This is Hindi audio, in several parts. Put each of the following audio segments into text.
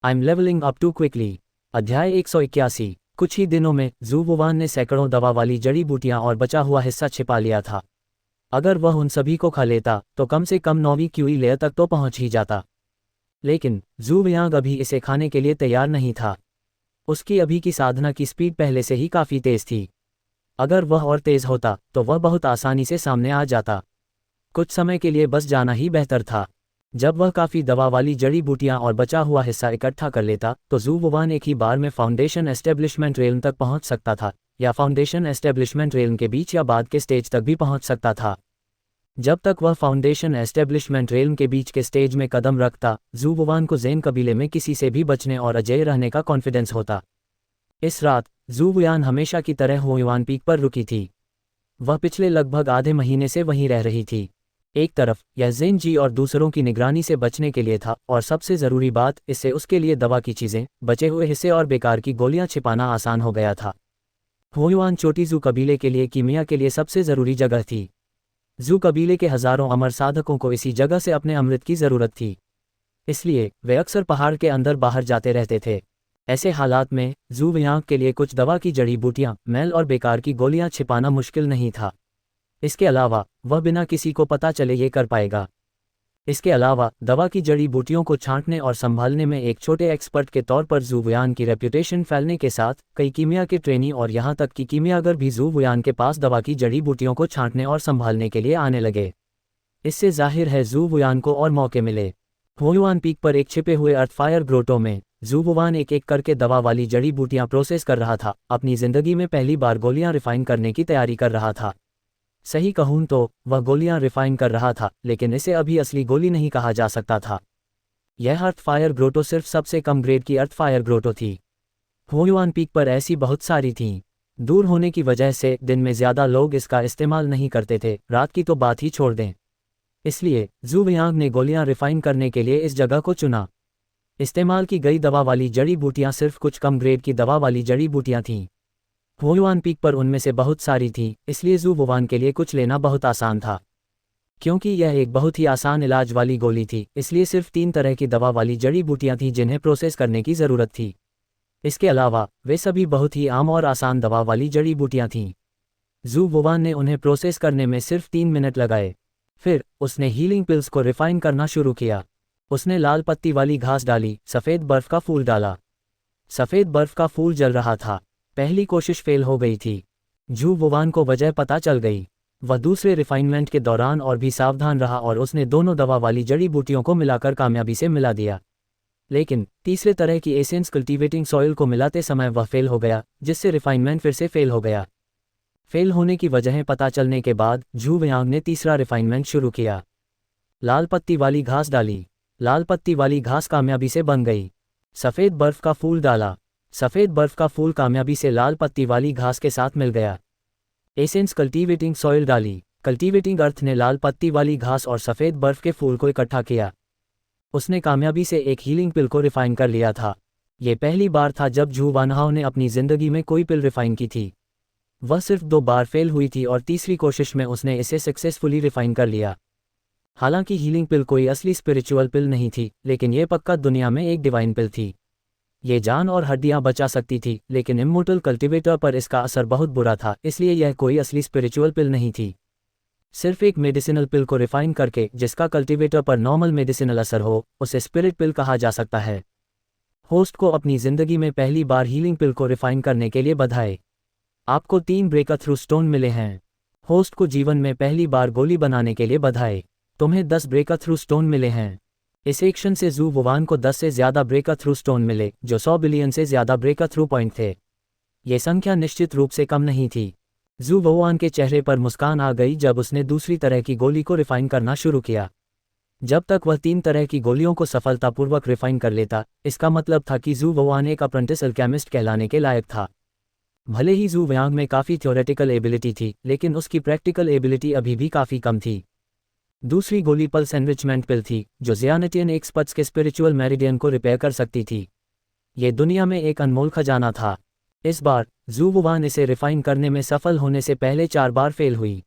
I am levelling up too quickly. अध्याय 181। कुछ ही दिनों में जू वुवान ने सैकड़ों दवा वाली जड़ी बूटियां और बचा हुआ हिस्सा छिपा लिया था। अगर वह उन सभी को खा लेता तो कम से कम 9वीं क्यूई लेयर तक तो पहुंच ही जाता। लेकिन जू वियांग अभी इसे खाने के लिए तैयार नहीं था। उसकी अभी की साधना की स्पीड पहले से ही काफ़ी तेज थी। अगर वह और तेज होता तो वह बहुत आसानी से सामने आ जाता। कुछ समय के लिए बस जाना ही बेहतर था। जब वह काफ़ी दवा वाली जड़ी बूटियां और बचा हुआ हिस्सा इकट्ठा कर लेता तो जू वुवान एक ही बार में फाउंडेशन एस्टेब्लिशमेंट रेल्म तक पहुंच सकता था, या फाउंडेशन एस्टेब्लिशमेंट रेल्म के बीच या बाद के स्टेज तक भी पहुंच सकता था। जब तक वह फाउंडेशन एस्टेब्लिशमेंट रेल्म के बीच के स्टेज में कदम रखता, जू वुवान को ज़ेन कबीले में किसी से भी बचने और अजेय रहने का कॉन्फिडेंस होता। इस रात जू वुयान हमेशा की तरह हुयुआन पीक पर रुकी थी। वह पिछले लगभग आधे महीने से वहीं रह रही थी। एक तरफ यह ज़ेन जी और दूसरों की निगरानी से बचने के लिए था, और सबसे ज़रूरी बात, इससे उसके लिए दवा की चीज़ें, बचे हुए हिस्से और बेकार की गोलियां छिपाना आसान हो गया था। हुयुआन छोटी जू कबीले के लिए कीमिया के लिए सबसे ज़रूरी जगह थी। जू कबीले के हज़ारों अमर साधकों को इसी जगह से अपने अमृत की ज़रूरत थी। इसलिए वे अक्सर पहाड़ के अंदर बाहर जाते रहते थे। ऐसे हालात में जू वियांग के लिए कुछ दवा की जड़ी बूटियां, मैल और बेकार की गोलियां छिपाना मुश्किल नहीं था। इसके अलावा वह बिना किसी को पता चले ये कर पाएगा। इसके अलावा दवा की जड़ी बूटियों को छांटने और संभालने में एक छोटे एक्सपर्ट के तौर पर जू वुयान की रेप्यूटेशन फैलने के साथ कई कीमिया के ट्रेनी और यहाँ तक कि कीमियागर भी जू वुयान के पास दवा की जड़ी बूटियों को छांटने और संभालने के लिए आने लगे। इससे जाहिर है जू वुयान को और मौके मिले। हुयुआन पीक पर एक छिपे हुए अर्थफायर ग्रोटो में जू वुवान एक एक करके दवा वाली जड़ी बूटियां प्रोसेस कर रहा था। अपनी जिंदगी में पहली बार गोलियां रिफाइन करने की तैयारी कर रहा था। सही कहूं तो वह गोलियां रिफाइन कर रहा था, लेकिन इसे अभी असली गोली नहीं कहा जा सकता था। यह अर्थफायर ग्रोटो सिर्फ सबसे कम ग्रेड की अर्थफायर ग्रोटो थी। हुयुआन पीक पर ऐसी बहुत सारी थीं। दूर होने की वजह से दिन में ज़्यादा लोग इसका इस्तेमाल नहीं करते थे, रात की तो बात ही छोड़ दें। इसलिए जू वियांग ने गोलियां रिफाइन करने के लिए इस जगह को चुना। इस्तेमाल की गई दवा वाली जड़ी बूटियां सिर्फ कुछ कम ग्रेड की दवा वाली जड़ी बूटियां थीं। हुयुआन पीक पर उनमें से बहुत सारी थीं, इसलिए जू वुवान के लिए कुछ लेना बहुत आसान था। क्योंकि यह एक बहुत ही आसान इलाज वाली गोली थी, इसलिए सिर्फ 3 तरह की दवा वाली जड़ी बूटियां थीं जिन्हें प्रोसेस करने की ज़रूरत थी। इसके अलावा वे सभी बहुत ही आम और आसान दवा वाली जड़ी बूटियां थीं। जू वुवान ने उन्हें प्रोसेस करने में सिर्फ 3 मिनट लगाए। फिर उसने हीलिंग पिल्स को रिफाइन करना शुरू किया। उसने लाल पत्ती वाली घास डाली, सफ़ेद बर्फ का फूल डाला। सफ़ेद बर्फ का फूल जल रहा था। पहली कोशिश फेल हो गई थी। जू वुवान को वजह पता चल गई। वह दूसरे रिफाइनमेंट के दौरान और भी सावधान रहा और उसने दोनों दवा वाली जड़ी बूटियों को मिलाकर कामयाबी से मिला दिया। लेकिन तीसरे तरह की एसेंस कल्टीवेटिंग सॉइल को मिलाते समय वह फेल हो गया, जिससे रिफाइनमेंट फिर से फेल हो गया। फेल होने की वजहें पता चलने के बाद जू वियांग ने तीसरा रिफाइनमेंट शुरू किया। लाल पत्ती वाली घास डाली। लाल पत्ती वाली घास कामयाबी से बन गई। सफ़ेद बर्फ का फूल डाला। सफ़ेद बर्फ का फूल कामयाबी से लाल पत्ती वाली घास के साथ मिल गया। एसेंस कल्टीवेटिंग सॉइल डाली। कल्टीवेटिंग अर्थ ने लाल पत्ती वाली घास और सफ़ेद बर्फ के फूल को इकट्ठा किया। उसने कामयाबी से एक हीलिंग पिल को रिफाइन कर लिया था। ये पहली बार था जब जू वानहाओ ने अपनी ज़िंदगी में कोई पिल रिफाइन की थी। वह सिर्फ 2 बार फेल हुई थी और तीसरी कोशिश में उसने इसे सक्सेसफुली रिफाइन कर लिया। हालांकि हीलिंग पिल कोई असली स्पिरिचुअल पिल नहीं थी, लेकिन यह पक्का दुनिया में एक डिवाइन पिल थी। ये जान और हड्डियां बचा सकती थी, लेकिन इम्मोर्टल कल्टीवेटर पर इसका असर बहुत बुरा था, इसलिए यह कोई असली स्पिरिचुअल पिल नहीं थी। सिर्फ एक मेडिसिनल पिल को रिफाइन करके जिसका कल्टीवेटर पर नॉर्मल मेडिसिनल असर हो, उसे स्पिरिट पिल कहा जा सकता है। होस्ट को अपनी ज़िंदगी में पहली बार हीलिंग पिल को रिफाइन करने के लिए बधाई। आपको 3 ब्रेक थ्रू स्टोन मिले हैं। होस्ट को जीवन में पहली बार गोली बनाने के लिए बधाई। तुम्हें 10 ब्रेक थ्रू स्टोन मिले हैं। इस एक्शन से जू वुवान को 10 से ज़्यादा ब्रेक थ्रू स्टोन मिले, जो 100 बिलियन से ज़्यादा ब्रेक थ्रू पॉइंट थे। ये संख्या निश्चित रूप से कम नहीं थी। जू वुवान के चेहरे पर मुस्कान आ गई जब उसने दूसरी तरह की गोली को रिफाइन करना शुरू किया। जब तक वह 3 तरह की गोलियों को सफलतापूर्वक रिफाइन कर लेता, इसका मतलब था कि जू वुवान एक अप्रेंटिस अल्केमिस्ट कहलाने के लायक था। भले ही जू वियांग में काफ़ी थ्योरेटिकल एबिलिटी थी, लेकिन उसकी प्रैक्टिकल एबिलिटी अभी भी काफ़ी कम थी। दूसरी गोली पल्स एनरिचमेंट पिल थी, जो ज़ियानेटियन एक्सपर्ट्स के स्पिरिचुअल मेरिडियन को रिपेयर कर सकती थी। ये दुनिया में एक अनमोल खजाना था। इस बार जू वुवान इसे रिफाइन करने में सफल होने से पहले 4 बार फेल हुई।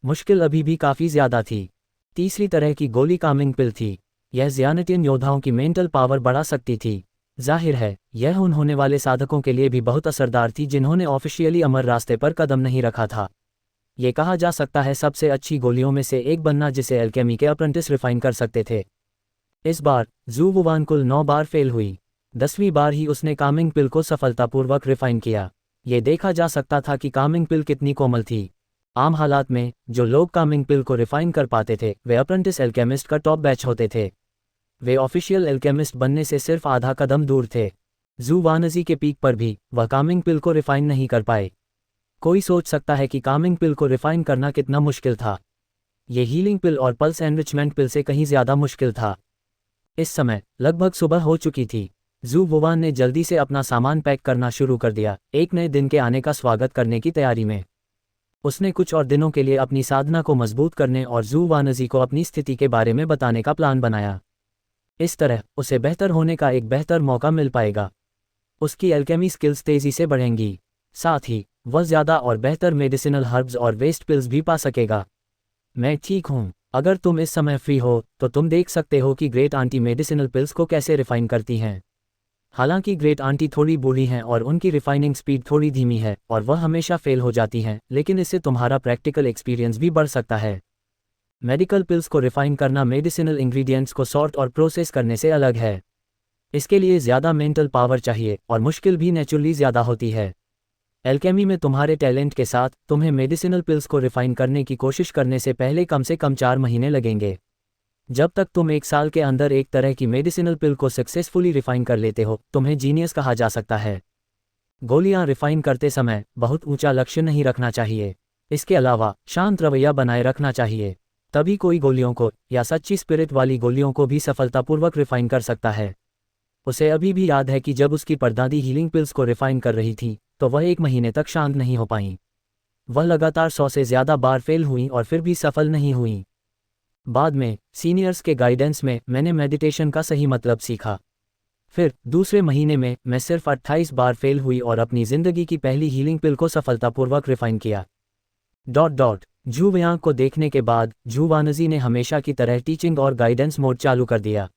मुश्किल अभी भी काफ़ी ज़्यादा थी। तीसरी तरह की गोली कामिंग पिल थी। यह ज़ियानेटियन योद्धाओं की मेंटल पावर बढ़ा सकती थी। जाहिर है यह उन होने वाले साधकों के लिए भी बहुत असरदार थी जिन्होंने ऑफिशियली अमर रास्ते पर कदम नहीं रखा था। ये कहा जा सकता है सबसे अच्छी गोलियों में से एक बनना जिसे एल्केमी के अप्रेंटिस रिफाइन कर सकते थे। इस बार जू वुवान कुल 9 बार फेल हुई। 10वीं बार ही उसने कामिंग पिल को सफलतापूर्वक रिफाइन किया। ये देखा जा सकता था कि कामिंग पिल कितनी कोमल थी। आम हालात में जो लोग कामिंग पिल को रिफाइन कर पाते थे वे अप्रेंटिस एल्केमिस्ट का टॉप बैच होते थे। वे ऑफिशियल एल्केमिस्ट बनने से सिर्फ आधा कदम दूर थे। जू वानजी के पीक पर भी वह कामिंग पिल को रिफाइन नहीं कर पाए। कोई सोच सकता है कि कामिंग पिल को रिफाइन करना कितना मुश्किल था। ये हीलिंग पिल और पल्स एनरिचमेंट पिल से कहीं ज़्यादा मुश्किल था। इस समय लगभग सुबह हो चुकी थी। जू वुवान ने जल्दी से अपना सामान पैक करना शुरू कर दिया, एक नए दिन के आने का स्वागत करने की तैयारी में। उसने कुछ और दिनों के लिए अपनी साधना को मजबूत करने और जू वानजी को अपनी स्थिति के बारे में बताने का प्लान बनाया। इस तरह उसे बेहतर होने का एक बेहतर मौका मिल पाएगा। उसकी एल्केमी स्किल्स तेज़ी से बढ़ेंगी, साथ ही वह ज़्यादा और बेहतर मेडिसिनल हर्ब्स और वेस्ट पिल्स भी पा सकेगा। मैं ठीक हूँ। अगर तुम इस समय फ्री हो तो तुम देख सकते हो कि ग्रेट आंटी मेडिसिनल पिल्स को कैसे रिफाइन करती हैं। हालांकि ग्रेट आंटी थोड़ी बूढ़ी हैं और उनकी रिफाइनिंग स्पीड थोड़ी धीमी है और वह हमेशा फेल हो जाती हैं, लेकिन इससे तुम्हारा प्रैक्टिकल एक्सपीरियंस भी बढ़ सकता है। मेडिकल पिल्स को रिफाइन करना मेडिसिनल इंग्रेडिएंट्स को सॉर्ट और प्रोसेस करने से अलग है। इसके लिए ज़्यादा मेंटल पावर चाहिए और मुश्किल भी नेचुरली ज़्यादा होती है। एल्केमी में तुम्हारे टैलेंट के साथ तुम्हें मेडिसिनल पिल्स को रिफाइन करने की कोशिश करने से पहले कम से कम 4 महीने लगेंगे। जब तक तुम 1 साल के अंदर एक तरह की मेडिसिनल पिल को सक्सेसफुली रिफाइन कर लेते हो तुम्हें जीनियस कहा जा सकता है। गोलियां रिफाइन करते समय बहुत ऊंचा लक्ष्य नहीं रखना चाहिए। इसके अलावा शांत रवैया बनाए रखना चाहिए। तभी कोई गोलियों को या सच्ची स्पिरिट वाली गोलियों को भी सफलतापूर्वक रिफाइन कर सकता है। उसे अभी भी याद है कि जब उसकी परदादी हीलिंग पिल्स को रिफाइन कर रही थी तो वह 1 महीने तक शांत नहीं हो पाईं। वह लगातार 100 से ज़्यादा बार फेल हुई और फिर भी सफल नहीं हुई। बाद में सीनियर्स के गाइडेंस में मैंने मेडिटेशन का सही मतलब सीखा। फिर दूसरे महीने में मैं सिर्फ 28 बार फेल हुई और अपनी ज़िंदगी की पहली हीलिंग पिल को सफलतापूर्वक रिफाइन किया। जू वयांग को देखने के बाद जू वानजी ने हमेशा की तरह टीचिंग और गाइडेंस मोड चालू कर दिया।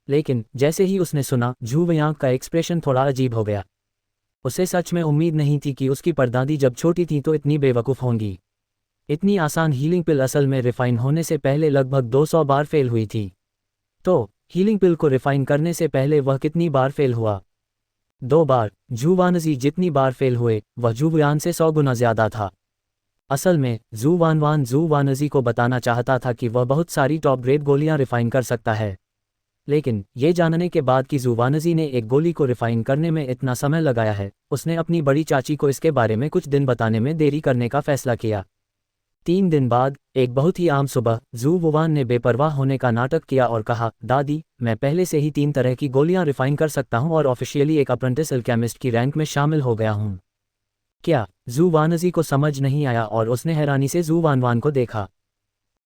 लेकिन जैसे ही उसने सुना जू वयांग का एक्सप्रेशन थोड़ा अजीब हो गया। उसे सच में उम्मीद नहीं थी कि उसकी परदादी जब छोटी थी तो इतनी बेवकूफ़ होंगी। इतनी आसान हीलिंग पिल असल में रिफाइन होने से पहले लगभग 200 बार फेल हुई थी। तो हीलिंग पिल को रिफाइन करने से पहले वह कितनी बार फेल हुआ? 2 बार। जू वानजी जितनी बार फेल हुए वह जू वयांग से 100 गुना ज़्यादा था। असल में जू वानजी को बताना चाहता था कि वह बहुत सारी टॉप ग्रेड गोलियां रिफाइन कर सकता है। लेकिन ये जानने के बाद कि जू वानजी ने एक गोली को रिफाइन करने में इतना समय लगाया है, उसने अपनी बड़ी चाची को इसके बारे में कुछ दिन बताने में देरी करने का फैसला किया। 3 दिन बाद एक बहुत ही आम सुबह जू वुवान ने बेपरवाह होने का नाटक किया और कहा, दादी, मैं पहले से ही 3 तरह की गोलियां रिफाइन कर सकता हूं और ऑफिशियली एक अप्रेंटिस एल्केमिस्ट की रैंक में शामिल हो गया हूं। क्या? जू वानजी को समझ नहीं आया और उसने हैरानी से जू वानवान को देखा।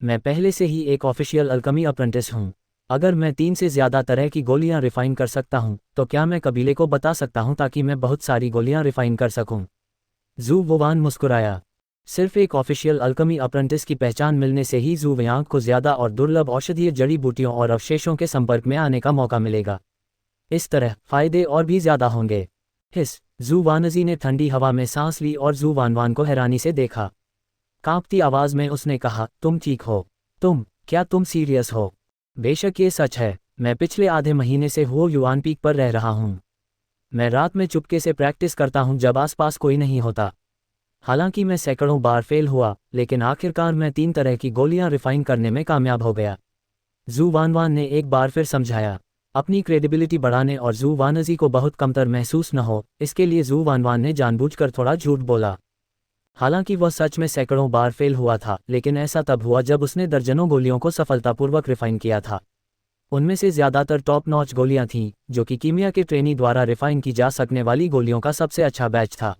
मैं पहले से ही एक ऑफिशियल अल्केमी अप्रेंटिस हूं। अगर मैं 3 से ज़्यादा तरह की गोलियां रिफाइन कर सकता हूं तो क्या मैं कबीले को बता सकता हूं ताकि मैं बहुत सारी गोलियां रिफाइन कर सकूं? जू वुवान मुस्कुराया। सिर्फ एक ऑफिशियल अल्केमी अप्रेंटिस की पहचान मिलने से ही जू वयांग को ज़्यादा और दुर्लभ औषधीय जड़ी बूटियों और अवशेषों के संपर्क में आने का मौका मिलेगा। इस तरह फ़ायदे और भी ज़्यादा होंगे। हिस। जू वानजी ने ठंडी हवा में सांस ली और जू वानवान को हैरानी से देखा। कांपती आवाज़ में उसने कहा, तुम ठीक हो? क्या तुम सीरियस हो? बेशक ये सच है। मैं पिछले आधे महीने से हुओ युआन पीक पर रह रहा हूँ। मैं रात में चुपके से प्रैक्टिस करता हूँ जब आसपास कोई नहीं होता। हालांकि मैं सैकड़ों बार फेल हुआ, लेकिन आखिरकार मैं 3 तरह की गोलियां रिफाइन करने में कामयाब हो गया। जू वानवान ने एक बार फिर समझाया। अपनी क्रेडिबिलिटी बढ़ाने और जू वानजी को बहुत कमतर महसूस न हो, इसके लिए जू वानवान ने जानबूझकर थोड़ा झूठ बोला। हालांकि वह सच में सैकड़ों बार फेल हुआ था, लेकिन ऐसा तब हुआ जब उसने दर्जनों गोलियों को सफलतापूर्वक रिफाइन किया था। उनमें से ज़्यादातर टॉप नॉच गोलियां थीं, जो कि कीमिया के ट्रेनी द्वारा रिफाइन की जा सकने वाली गोलियों का सबसे अच्छा बैच था।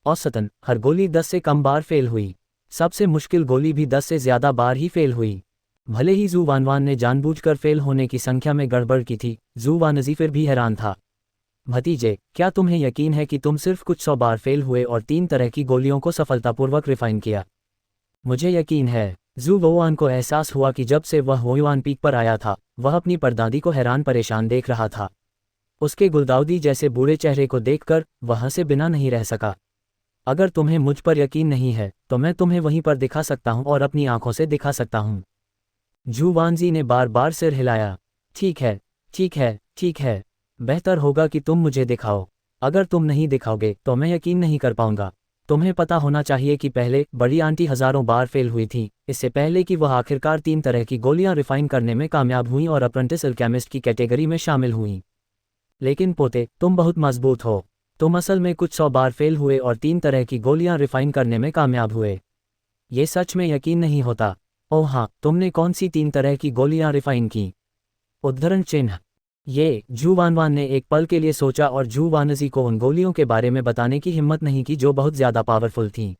औसतन हर गोली 10 से कम बार फेल हुई। सबसे मुश्किल गोली भी 10 से ज़्यादा बार ही फेल हुई। भले ही जू वानवान ने जानबूझकर फेल होने की संख्या में गड़बड़ की थी, जू वानजी फिर भी हैरान था। भतीजे, क्या तुम्हें यकीन है कि तुम सिर्फ कुछ 100 बार फेल हुए और 3 तरह की गोलियों को सफलतापूर्वक रिफाइन किया? मुझे यकीन है। जू वुवान को एहसास हुआ कि जब से वह हुयुआन पीक पर आया था, वह अपनी परदादी को हैरान परेशान देख रहा था। उसके गुलदाउदी जैसे बूढ़े चेहरे को देखकर वह हंसे बिना नहीं रह सका। अगर तुम्हें मुझ पर यकीन नहीं है तो मैं तुम्हें वहीं पर दिखा सकता हूं और अपनी आंखों से दिखा सकता हूं। जू वानजी ने बार बार सिर हिलाया। ठीक है, ठीक है, ठीक है। बेहतर होगा कि तुम मुझे दिखाओ। अगर तुम नहीं दिखाओगे तो मैं यकीन नहीं कर पाऊंगा। तुम्हें पता होना चाहिए कि पहले बड़ी आंटी हजारों बार फेल हुई थी, इससे पहले कि वह आखिरकार 3 तरह की गोलियां रिफाइन करने में कामयाब हुईं और अप्रेंटिस अल्केमिस्ट की कैटेगरी में शामिल हुईं। लेकिन पोते, तुम बहुत मजबूत हो। तुम असल में कुछ 100 बार फेल हुए और 3 तरह की गोलियां रिफाइन करने में कामयाब हुए। ये सच में यकीन नहीं होता। ओह हाँ, तुमने कौन सी 3 तरह की गोलियां रिफाइन की? उद्धरण चिन्ह। ये जू वानवान ने एक पल के लिए सोचा और जू वानजी को उन गोलियों के बारे में बताने की हिम्मत नहीं की जो बहुत ज़्यादा पावरफुल थीं।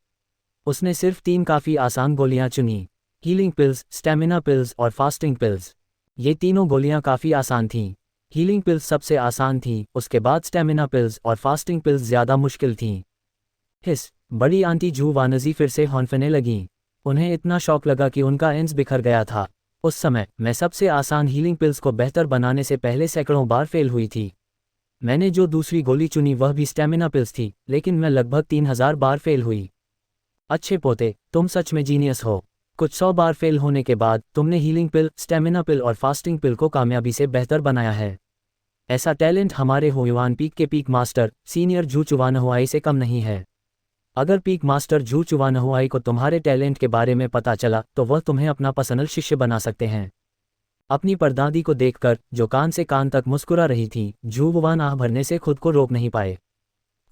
उसने सिर्फ 3 काफ़ी आसान गोलियां चुनी, हीलिंग पिल्स, स्टेमिना पिल्स और फास्टिंग पिल्स। ये तीनों गोलियां काफ़ी आसान थीं। हीलिंग पिल्स सबसे आसान थीं, उसके बाद स्टेमिना पिल्स और फास्टिंग पिल्स ज़्यादा मुश्किल थीं। हिस, बड़ी आंटी जू वानजी फिर से हौंफने लगीं। उन्हें इतना शौक लगा कि उनका एंस बिखर गया था। उस समय मैं सबसे आसान हीलिंग पिल्स को बेहतर बनाने से पहले सैकड़ों बार फेल हुई थी। मैंने जो दूसरी गोली चुनी वह भी स्टेमिना पिल्स थी, लेकिन मैं लगभग 3000 बार फेल हुई। अच्छे पोते, तुम सच में जीनियस हो। कुछ 100 बार फेल होने के बाद तुमने हीलिंग पिल, स्टेमिना पिल और फास्टिंग पिल को कामयाबी से बेहतर बनाया है। ऐसा टैलेंट हमारे हुयुआन पीक के पीक मास्टर सीनियर जू चुवानहुआई से कम नहीं है। अगर पीक मास्टर जू चुवानहुआई को तुम्हारे टैलेंट के बारे में पता चला तो वह तुम्हें अपना पर्सनल शिष्य बना सकते हैं। अपनी परदादी को देखकर, जो कान से कान तक मुस्कुरा रही थी, जू वुवान आह भरने से खुद को रोक नहीं पाए।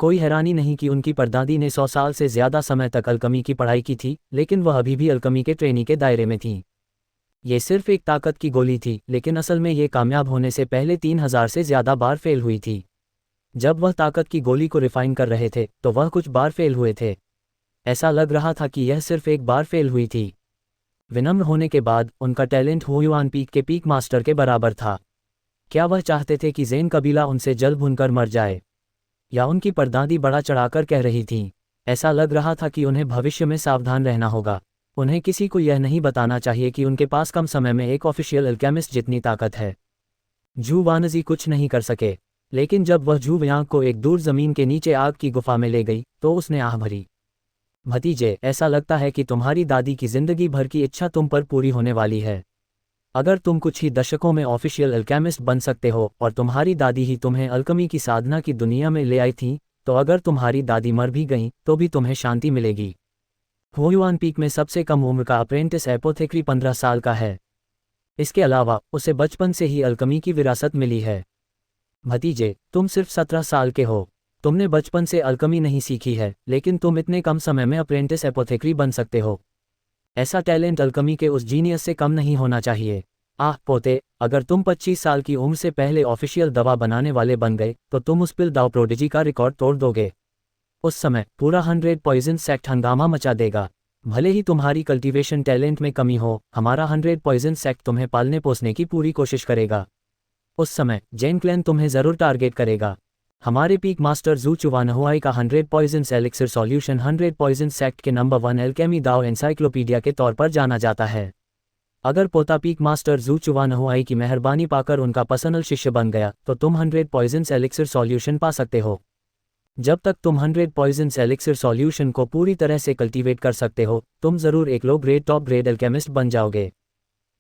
कोई हैरानी नहीं कि उनकी परदादी ने 100 साल से ज़्यादा समय तक अलकमी की पढ़ाई की थी, लेकिन वह अभी भी अलकमी के ट्रेनी के दायरे में थी। ये सिर्फ एक ताकत की गोली थी, लेकिन असल में ये कामयाब होने से पहले 3000 से ज़्यादा बार फेल हुई थी। जब वह ताकत की गोली को रिफाइन कर रहे थे तो वह कुछ बार फेल हुए थे। ऐसा लग रहा था कि यह सिर्फ एक बार फेल हुई थी। विनम्र होने के बाद उनका टैलेंट हुयुआन पीक के पीक मास्टर के बराबर था। क्या वह चाहते थे कि ज़ेन कबीला उनसे जल भुनकर मर जाए? या उनकी परदादी बड़ा चढ़ाकर कह रही थीं? ऐसा लग रहा था कि उन्हें भविष्य में सावधान रहना होगा। उन्हें किसी को यह नहीं बताना चाहिए कि उनके पास कम समय में एक ऑफिशियल अल्केमिस्ट जितनी ताकत है। जू वानजी कुछ नहीं कर सके, लेकिन जब वह जू व्यांग को एक दूर ज़मीन के नीचे आग की गुफा में ले गई तो उसने आह भरी। भतीजे, ऐसा लगता है कि तुम्हारी दादी की जिंदगी भर की इच्छा तुम पर पूरी होने वाली है। अगर तुम कुछ ही दशकों में ऑफिशियल अल्केमिस्ट बन सकते हो और तुम्हारी दादी ही तुम्हें अल्कमी की साधना की दुनिया में ले आई थी, तो अगर तुम्हारी दादी मर भी गईं तो भी तुम्हें शांति मिलेगी। हुयुआन पीक में सबसे कम उम्र का अप्रेंटिस एपोथेक्री 15 साल का है। इसके अलावा उसे बचपन से ही अल्कमी की विरासत मिली है। भतीजे, तुम सिर्फ 17 साल के हो। तुमने बचपन से अल्कमी नहीं सीखी है, लेकिन तुम इतने कम समय में अप्रेंटिस एपोथेक्री बन सकते हो। ऐसा टैलेंट अल्कमी के उस जीनियस से कम नहीं होना चाहिए। आह पोते, अगर तुम 25 साल की उम्र से पहले ऑफिशियल दवा बनाने वाले बन गए तो तुम उस पिल दाव प्रोडिजी का रिकॉर्ड तोड़ दोगे। उस समय पूरा 100 पॉइजन सेक्ट हंगामा मचा देगा। भले ही तुम्हारी कल्टीवेशन टैलेंट में कमी हो, हमारा 100 पॉइजन सेक्ट तुम्हें पालने पोसने की पूरी कोशिश करेगा। उस समय जेन क्लैन तुम्हें ज़रूर टारगेट करेगा। हमारे पीक मास्टर जू चुवानहुआई का 100 poison elixir solution 100 poison sect के नंबर 1 एल्केमी दाव एनसाइक्लोपीडिया के तौर पर जाना जाता है। अगर पोता पीक मास्टर जू चुवानहुआई की मेहरबानी पाकर उनका पर्सनल शिष्य बन गया तो तुम 100 पॉइजन एलिक्सिर सॉल्यूशन पा सकते हो। जब तक तुम 100 पॉइजन एलिक्सिर सॉल्यूशन को पूरी तरह से कल्टीवेट कर सकते हो, तुम ज़रूर एक low grade top grade alchemist बन जाओगे।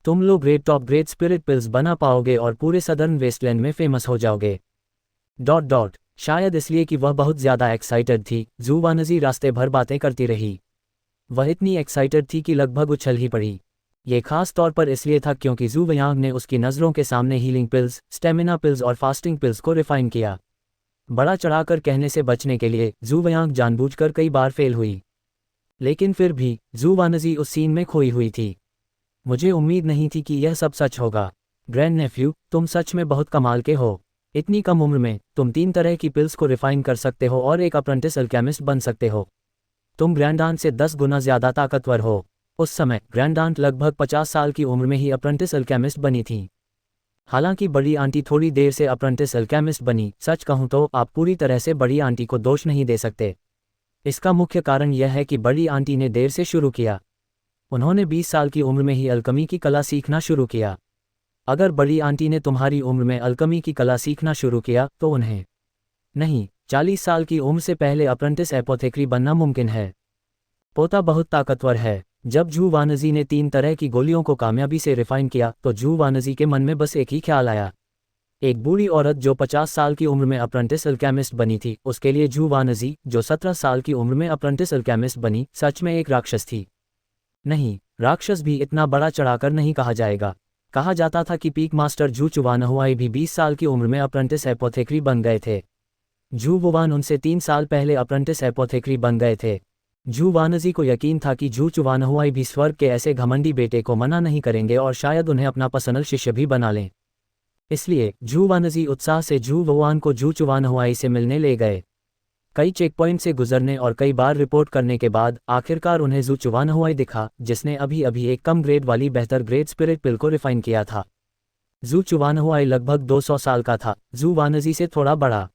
तुम लो grade top grade spirit pills बना पाओगे और पूरे सदर्न वेस्टलैंड में फेमस हो जाओगे। शायद इसलिए कि वह बहुत ज़्यादा एक्साइटेड थी, जू वानजी रास्ते भर बातें करती रही। वह इतनी एक्साइटेड थी कि लगभग उछल ही पड़ी। ये खास तौर पर इसलिए था क्योंकि जू व्यांग ने उसकी नज़रों के सामने हीलिंग पिल्स, स्टेमिना पिल्स और फास्टिंग पिल्स को रिफाइन किया। बड़ा चढ़ाकर कहने से बचने के लिए जू व्यांग जानबूझकर कई बार फेल हुई। लेकिन फिर भी जू वानजी उस सीन में खोई हुई थी। मुझे उम्मीद नहीं थी कि यह सब सच होगा। ग्रैंड नेफ्यू, तुम सच में बहुत कमाल के हो। इतनी कम उम्र में तुम 3 तरह की पिल्स को रिफाइन कर सकते हो और एक अप्रेंटिस अल्केमिस्ट बन सकते हो। तुम ग्रैंड से 10 गुना ज़्यादा ताकतवर हो। उस समय ग्रैंड आंट लगभग 50 साल की उम्र में ही अप्रेंटिस अल्केमिस्ट बनी थी। हालांकि बड़ी आंटी थोड़ी देर से अप्रेंटिस अल्केमिस्ट बनी, सच कहूँ तो आप पूरी तरह से बड़ी आंटी को दोष नहीं दे सकते। इसका मुख्य कारण यह है कि बड़ी आंटी ने देर से शुरू किया। उन्होंने 20 साल की उम्र में ही अल्कमी की कला सीखना शुरू किया। अगर बड़ी आंटी ने तुम्हारी उम्र में अल्कमी की कला सीखना शुरू किया तो उन्हें नहीं 40 साल की उम्र से पहले अप्रेंटिस एपोथेक्री बनना मुमकिन है। पोता बहुत ताकतवर है। जब जू वानजी ने 3 तरह की गोलियों को कामयाबी से रिफाइन किया तो जू वानजी के मन में बस एक ही ख्याल आया। एक बूढ़ी औरत जो 50 साल की उम्र में अप्रेंटिस अल्केमिस्ट बनी थी, उसके लिए जू वानजी जो 17 साल की उम्र में अप्रेंटिस अल्केमिस्ट बनी, सच में एक राक्षस थी। नहीं, राक्षस भी इतना बड़ा चढ़ाकर नहीं कहा जाएगा। कहा जाता था कि पीक मास्टर जू चुवानहुआई भी 20 साल की उम्र में अप्रेंटिस एपोथेक्री बन गए थे। जू वुवान उनसे 3 साल पहले अप्रेंटिस एपोथेक्री बन गए थे। जू वानजी को यकीन था कि जू चुवानहुआई भी स्वर्ग के ऐसे घमंडी बेटे को मना नहीं करेंगे और शायद उन्हें अपना पर्सनल शिष्य भी बना लें। इसलिए जू वानजी उत्साह से जू वुवान को जू चुवानहुआई से मिलने ले गए। कई चेकपॉइंट से गुजरने और कई बार रिपोर्ट करने के बाद आखिरकार उन्हें जू चुवानहुआई दिखा, जिसने अभी अभी एक कम ग्रेड वाली बेहतर ग्रेड स्पिरिट पिल को रिफाइन किया था। जू चुवानहुआई लगभग 200 साल का था, जू वानजी से थोड़ा बड़ा।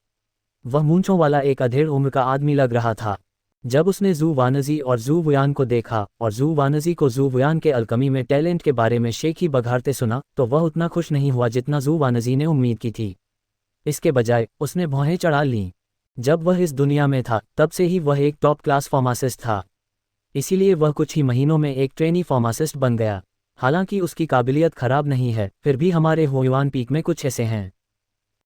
वह मूंछों वाला एक अधेड़ उम्र का आदमी लग रहा था। जब उसने जू वानजी और जू वुयान को देखा और जू वानजी को जू वुयान के अल्कमी में टैलेंट के बारे में शेखी बघारते सुना तो वह उतना खुश नहीं हुआ जितना जू वानजी ने उम्मीद की थी। इसके बजाय उसने भौहें चढ़ा लीं। जब वह इस दुनिया में था तब से ही वह एक टॉप क्लास फार्मासिस्ट था, इसीलिए वह कुछ ही महीनों में एक ट्रेनी फार्मासिस्ट बन गया। हालांकि उसकी काबिलियत खराब नहीं है, फिर भी हमारे हुयुआन पीक में कुछ ऐसे हैं।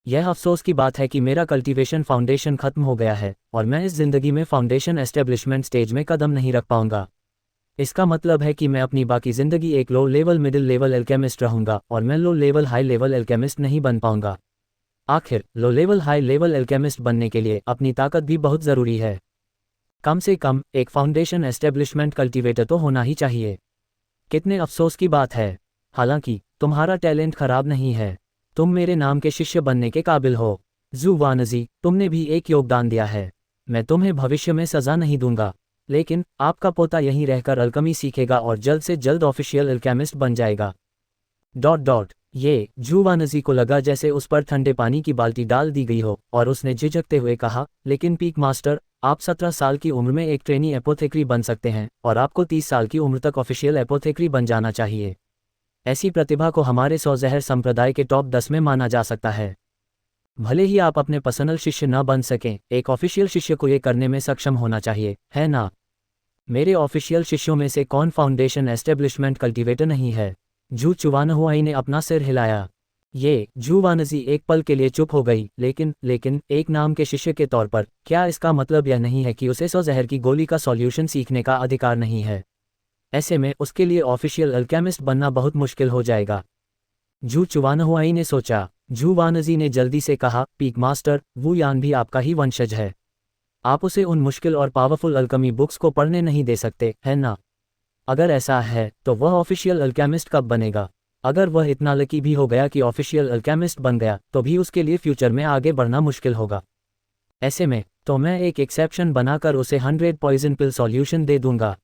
यह अफसोस की बात है कि मेरा कल्टीवेशन फाउंडेशन खत्म हो गया है और मैं इस जिंदगी में फाउंडेशन एस्टेब्लिशमेंट स्टेज में कदम नहीं रख पाऊंगा। इसका मतलब है कि मैं अपनी बाकी जिंदगी एक लो लेवल मिडिल लेवल एल्केमिस्ट रहूंगा और मैं लो लेवल हाई लेवल एल्केमिस्ट नहीं बन पाऊंगा। आखिर लो लेवल हाई लेवल एल्केमिस्ट बनने के लिए अपनी ताकत भी बहुत ज़रूरी है। कम से कम एक फाउंडेशन एस्टेब्लिशमेंट कल्टीवेटर तो होना ही चाहिए। कितने अफसोस की बात है। हालांकि तुम्हारा टैलेंट खराब नहीं है, तुम मेरे नाम के शिष्य बनने के काबिल हो। जू वानजी, तुमने भी एक योगदान दिया है। मैं तुम्हें भविष्य में सज़ा नहीं दूंगा, लेकिन आपका पोता यहीं रहकर अल्कमी सीखेगा और जल्द से जल्द ऑफिशियल अल्केमिस्ट बन जाएगा। ये जू वानजी को लगा जैसे उस पर ठंडे पानी की बाल्टी डाल दी गई हो और उसने झिझकते हुए कहा, लेकिन पीक मास्टर, आप 17 साल की उम्र में एक ट्रेनी एपोथेक्री बन सकते हैं और आपको 30 साल की उम्र तक ऑफिशियल एपोथेक्री बन जाना चाहिए। ऐसी प्रतिभा को हमारे 100 जहर संप्रदाय के टॉप 10 में माना जा सकता है। भले ही आप अपने पर्सनल शिष्य न बन सकें, एक ऑफिशियल शिष्य को ये करने में सक्षम होना चाहिए, है ना? मेरे ऑफिशियल शिष्यों में से कौन फाउंडेशन एस्टेब्लिशमेंट कल्टीवेटर नहीं है? जू चुवानहुआई ने अपना सिर हिलाया। जू वानजी एक पल के लिए चुप हो गई, लेकिन एक नाम के शिष्य के तौर पर क्या इसका मतलब यह नहीं है कि उसे 100 जहर की गोली का सॉल्यूशन सीखने का अधिकार नहीं है? ऐसे में उसके लिए ऑफिशियल अल्केमिस्ट बनना बहुत मुश्किल हो जाएगा। जू चुवानहुआई ने सोचा। जू वानजी ने जल्दी से कहा, पीक मास्टर, वू यान भी आपका ही वंशज है। आप उसे उन मुश्किल और पावरफुल अल्कमी बुक्स को पढ़ने नहीं दे सकते, है ना? अगर ऐसा है तो वह ऑफिशियल अल्केमिस्ट कब बनेगा? अगर वह इतना लकी भी हो गया कि ऑफिशियल अल्केमिस्ट बन गया तो भी उसके लिए फ्यूचर में आगे बढ़ना मुश्किल होगा। ऐसे में तो मैं एक एक्सेप्शन बनाकर उसे 100 पॉइजन पिल सॉल्यूशन दे दूंगा,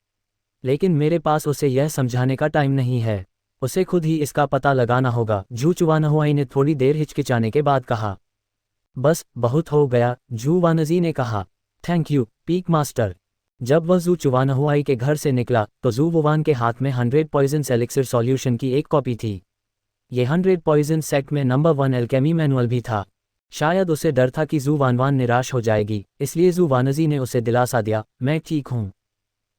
लेकिन मेरे पास उसे यह समझाने का टाइम नहीं है। उसे खुद ही इसका पता लगाना होगा। जू चुवानहुआई ने थोड़ी देर हिचकिचाने के बाद कहा। बस बहुत हो गया, जू वानजी ने कहा। Thank you peak master. जब वह जू चुवानहुआई के घर से निकला तो जू वुवान के हाथ में 100 पॉइजन एलिक्सिर सॉल्यूशन की एक कॉपी थी। ये 100 पॉइजन सेक्ट में नंबर 1 एल्केमी मैनुअल भी था। शायद उसे डर था कि जू वानवान निराश हो जाएगी, इसलिए जू वानजी ने उसे दिलासा दिया, मैं ठीक हूँ।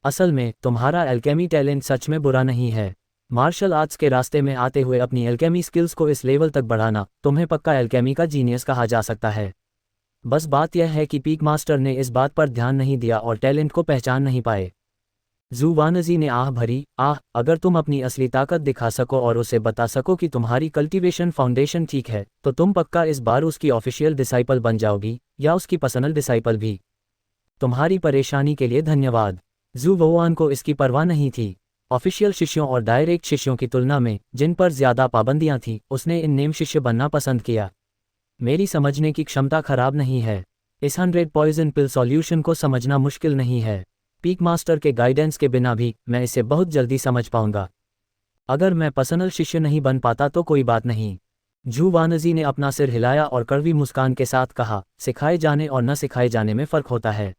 असल में तुम्हारा एल्केमी टैलेंट सच में बुरा नहीं है। मार्शल आर्ट्स के रास्ते में आते हुए अपनी एल्केमी स्किल्स को इस लेवल तक बढ़ाना तुम्हें पक्का एल्केमी का जीनियस कहा जा सकता है। बस बात यह है कि पीक मास्टर ने इस बात पर ध्यान नहीं दिया और टैलेंट को पहचान नहीं पाए। जू वानजी ने आह भरी, अगर तुम अपनी असली ताकत दिखा सको और उसे बता सको कि तुम्हारी कल्टीवेशन फाउंडेशन ठीक है तो तुम पक्का इस बार उसकी ऑफिशियल डिसाइपल बन जाओगी, या उसकी पर्सनल डिसाइपल भी। तुम्हारी परेशानी के लिए धन्यवाद। जू वुआन को इसकी परवाह नहीं थी। ऑफिशियल शिष्यों और डायरेक्ट शिष्यों की तुलना में जिन पर ज्यादा पाबंदियां थीं, उसने इन नेम शिष्य बनना पसंद किया। मेरी समझने की क्षमता खराब नहीं है। इस 100 पॉइजन पिल सॉल्यूशन को समझना मुश्किल नहीं है। पीक मास्टर के गाइडेंस के बिना भी मैं इसे बहुत जल्दी समझ पाऊंगा। अगर मैं पर्सनल शिष्य नहीं बन पाता तो कोई बात नहीं। जू वानजी ने अपना सिर हिलाया और कड़वी मुस्कान के साथ कहा, सिखाए जाने और न सिखाए जाने में फ़र्क होता है।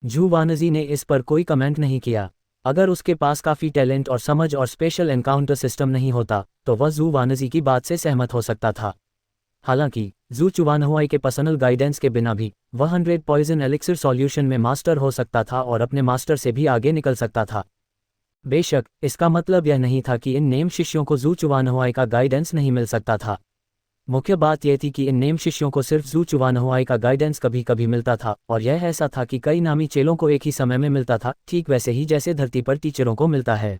जू वानजी ने इस पर कोई कमेंट नहीं किया। अगर उसके पास काफ़ी टैलेंट और समझ और स्पेशल एनकाउंटर सिस्टम नहीं होता तो वह जू वानजी की बात से सहमत हो सकता था। हालांकि जू चुवानहुआई के पर्सनल गाइडेंस के बिना भी वह 100 पॉइजन एलिक्सिर सॉल्यूशन में मास्टर हो सकता था और अपने मास्टर से भी आगे निकल सकता था। बेशक इसका मतलब यह नहीं था कि इन नेम शिष्यों को जू चुवानहुआई का गाइडेंस नहीं मिल सकता था। मुख्य बात यह थी कि इन नेम शिष्यों को सिर्फ जू चुवानहुआई का गाइडेंस कभी कभी मिलता था, और यह ऐसा था कि कई नामी चेलों को एक ही समय में मिलता था, ठीक वैसे ही जैसे धरती पर टीचरों को मिलता है।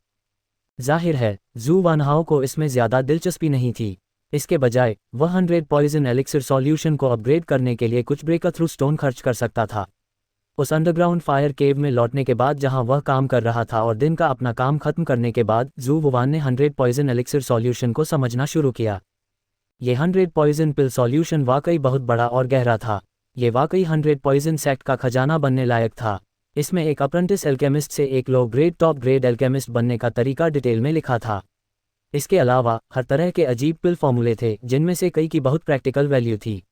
जाहिर है जू वानहाओ को इसमें ज़्यादा दिलचस्पी नहीं थी। इसके बजाय वह 100 पॉइजन एलिक्सिर सॉल्यूशन को अपग्रेड करने के लिए कुछ ब्रेकर थ्रू स्टोन खर्च कर सकता था। उस अंडरग्राउंड फायर केव में लौटने के बाद जहां वह काम कर रहा था और दिन का अपना काम खत्म करने के बाद जू वुवान ने 100 पॉइजन एलिक्सिर सॉल्यूशन को समझना शुरू किया। ये 100 पॉइजन पिल सॉल्यूशन वाकई बहुत बड़ा और गहरा था। ये वाकई 100 पॉइजन सेक्ट का खजाना बनने लायक था। इसमें एक अप्रेंटिस एल्केमिस्ट से एक low grade top grade alchemist बनने का तरीका डिटेल में लिखा था। इसके अलावा हर तरह के अजीब पिल फॉर्मूले थे, जिनमें से कई की बहुत प्रैक्टिकल वैल्यू थी।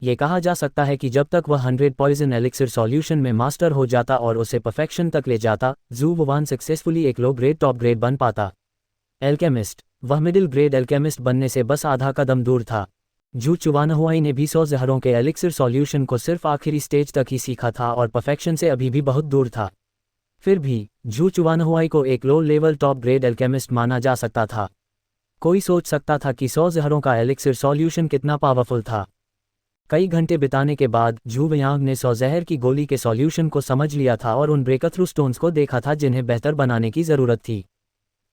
ये कहा जा सकता है कि जब तक वह 100 पॉइजन एलिक्सिर सॉल्यूशन में मास्टर हो जाता और उसे परफेक्शन तक ले जाता, जू वुवान सक्सेसफुली एक लो ग्रेड टॉप ग्रेड बन पाता। एल्केमिस्ट, वह मिडिल ग्रेड एल्केमिस्ट बनने से बस आधा कदम दूर था। जू चुवानहुआई ने भी 100 जहरों के एलिक्सिर सॉल्यूशन को सिर्फ आखिरी स्टेज तक ही सीखा था और परफेक्शन से अभी भी बहुत दूर था। फिर भी जू चुवानहुआई को एक low level top grade alchemist माना जा सकता था। कोई सोच सकता था कि 100 जहरों का एलिक्सिर सॉल्यूशन कितना पावरफुल था। कई घंटे बिताने के बाद जू वयांग ने 100 जहर की गोली के सॉल्यूशन को समझ लिया था और उन ब्रेकर थ्रू स्टोन्स को देखा था जिन्हें बेहतर बनाने की ज़रूरत थी।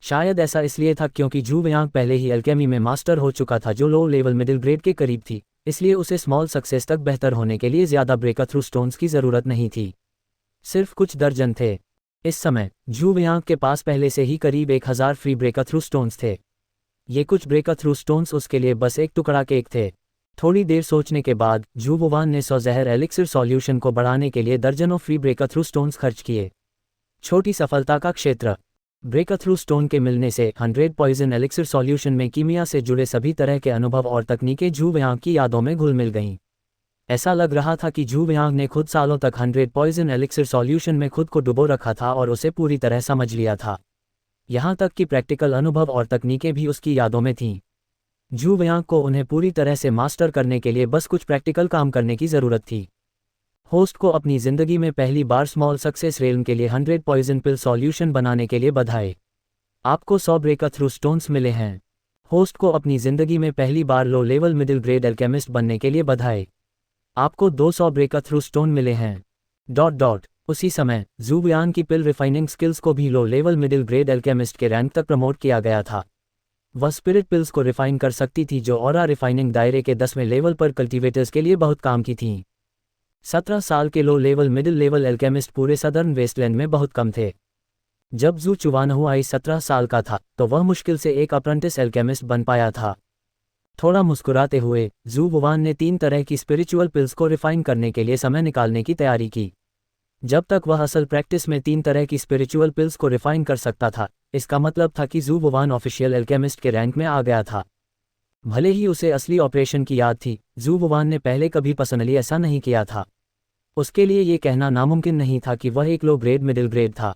शायद ऐसा इसलिए था क्योंकि जू वयांग पहले ही एल्केमी में मास्टर हो चुका था जो लो लेवल मिडिल ग्रेड के करीब थी, इसलिए उसे स्मॉल सक्सेस तक बेहतर होने के लिए ज़्यादा ब्रेकर थ्रू स्टोन्स की ज़रूरत नहीं थी। सिर्फ कुछ दर्जन थे। इस समय जू वयांग के पास पहले से ही करीब 1000 फ्री ब्रेकर थ्रू स्टोन्स थे। ये कुछ ब्रेकर थ्रू स्टोन्स उसके लिए बस एक टुकड़ा केक थे। थोड़ी देर सोचने के बाद जू वुवान ने 100 जहर एलिक्सिर सॉल्यूशन को बढ़ाने के लिए दर्जनों फ्री ब्रेकर थ्रू स्टोन्स खर्च किए। छोटी सफलता का क्षेत्र। ब्रेकर थ्रू स्टोन के मिलने से 100 पॉइजन एलिक्सिर सॉल्यूशन में कीमिया से जुड़े सभी तरह के अनुभव और तकनीकें जू वयांग की यादों में घुल मिल गईं। ऐसा लग रहा था कि जू वयांग ने खुद सालों तक 100 पॉइजन एलिक्सिर सॉल्यूशन में खुद को डुबो रखा था और उसे पूरी तरह समझ लिया था। यहाँ तक कि प्रैक्टिकल अनुभव और तकनीकें भी उसकी यादों में थीं। जू वयांग को उन्हें पूरी तरह से मास्टर करने के लिए बस कुछ प्रैक्टिकल काम करने की ज़रूरत थी। होस्ट को अपनी ज़िंदगी में पहली बार स्मॉल सक्सेस रेलम के लिए 100 पॉइजन पिल सॉल्यूशन बनाने के लिए बधाई। आपको 100 ब्रेकर थ्रू स्टोन्स मिले हैं। होस्ट को अपनी ज़िंदगी में पहली बार low level middle grade alchemist बनने के लिए बधाई। आपको 200 ब्रेकर थ्रू स्टोन मिले हैं। उसी समय जू वयांग की पिल रिफाइनिंग स्किल्स को भी लो लेवल मिडिल ग्रेड एल्केमिस्ट के रैंक तक प्रमोट किया गया था। वह स्पिरिट पिल्स को रिफाइन कर सकती थी जो ऑरा रिफाइनिंग दायरे के 10वें लेवल पर कल्टीवेटर्स के लिए बहुत काम की थीं। 17 साल के लो लेवल मिडिल लेवल एल्केमिस्ट पूरे सदर्न वेस्टलैंड में बहुत कम थे। जब जू चुवानहुआई 17 साल का था तो वह मुश्किल से एक अप्रेंटिस एल्केमिस्ट बन पाया था। थोड़ा मुस्कुराते हुए जू वुवान ने 3 तरह की स्पिरिचुअल पिल्स को रिफाइन करने के लिए समय निकालने की तैयारी की। जब तक वह असल प्रैक्टिस में 3 तरह की स्पिरिचुअल पिल्स को रिफाइन कर सकता था, इसका मतलब था कि जू वुवान ऑफिशियल एल्केमिस्ट के रैंक में आ गया था। भले ही उसे असली ऑपरेशन की याद थी, जू वुवान ने पहले कभी पर्सनली ऐसा नहीं किया था। उसके लिए ये कहना नामुमकिन नहीं था कि वह एक लो ग्रेड मिडिल ग्रेड था।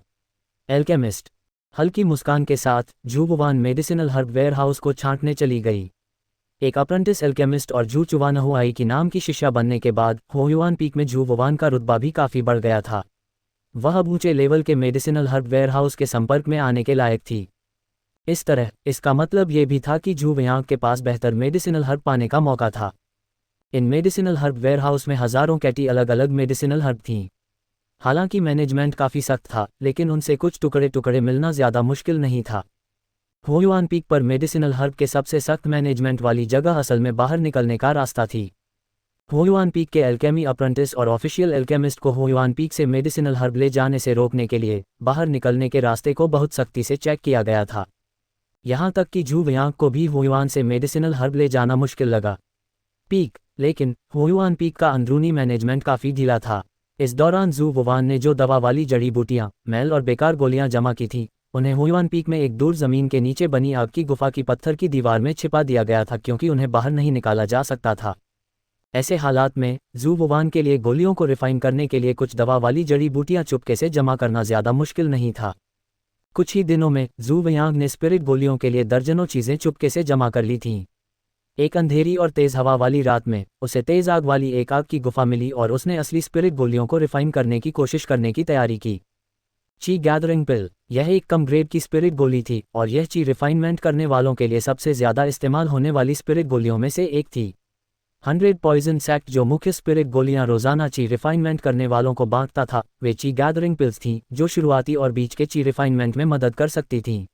एल्केमिस्ट। हल्की मुस्कान के साथ जू वुवान मेडिसिनल हर्ब वेयरहाउस को छांटने चली गई। एक अप्रेंटिस एल्केमिस्ट और जू चुवानहुआई की नाम की शिष्या बनने के बाद हुआन पीक में जू वुवान का रुतबा भी काफ़ी बढ़ गया था। वह अब ऊंचे लेवल के मेडिसिनल हर्ब वेयरहाउस के संपर्क में आने के लायक थी। इस तरह इसका मतलब ये भी था कि जू वयांग के पास बेहतर मेडिसिनल हर्ब पाने का मौका था। इन मेडिसिनल हर्ब वेयरहाउस में हज़ारों कैटी अलग अलग मेडिसिनल हर्ब थीं। हालांकि मैनेजमेंट काफ़ी सख्त था, लेकिन उनसे कुछ टुकड़े टुकड़े मिलना ज़्यादा मुश्किल नहीं था। हुआन पीक पर मेडिसिनल हर्ब के सबसे सख्त मैनेजमेंट वाली जगह असल में बाहर निकलने का रास्ता थी। हुआन पीक के एल्केमी अप्रेंटिस और ऑफिशियल एल्केमिस्ट को हुआन पीक से मेडिसिनल हर्ब ले जाने से रोकने के लिए बाहर निकलने के रास्ते को बहुत सख्ती से चेक किया गया था। यहाँ तक कि जू वयांग को भी हुआन से मेडिसिनल हर्ब ले जाना मुश्किल लगा। लेकिन हुआन पीक का अंदरूनी मैनेजमेंट काफ़ी ढीला था। इस दौरान जू वुवान ने जो दवा वाली जड़ी बूटियाँ, मैल और बेकार गोलियाँ जमा की थीं, उन्हें हुआन पीक में एक दूर ज़मीन के नीचे बनी आग की गुफा की पत्थर की दीवार में छिपा दिया गया था, क्योंकि उन्हें बाहर नहीं निकाला जा सकता था। ऐसे हालात में जू वुवान के लिए गोलियों को रिफाइन करने के लिए कुछ दवा वाली जड़ी बूटियाँ चुपके से जमा करना ज़्यादा मुश्किल नहीं था। कुछ ही दिनों में जू वयांग ने स्पिरिट गोलियों के लिए दर्जनों चीजें चुपके से जमा कर ली थीं। एक अंधेरी और तेज हवा वाली रात में उसे तेज आग वाली एक आग की गुफा मिली और उसने असली स्पिरिट गोलियों को रिफाइन करने की कोशिश करने की तैयारी की। ची गैदरिंग पिल, यह एक कम ग्रेड की स्पिरिट गोली थी और यह ची रिफाइनमेंट करने वालों के लिए सबसे ज्यादा इस्तेमाल होने वाली स्पिरिट गोलियों में से एक थी। 100 पॉइजन सेक्ट, जो मुख्य स्पिरिट गोलियां रोजाना ची रिफाइनमेंट करने वालों को बांटता था, वे ची गैदरिंग पिल्स थीं जो शुरुआती और बीच के ची रिफाइनमेंट में मदद कर सकती थीं।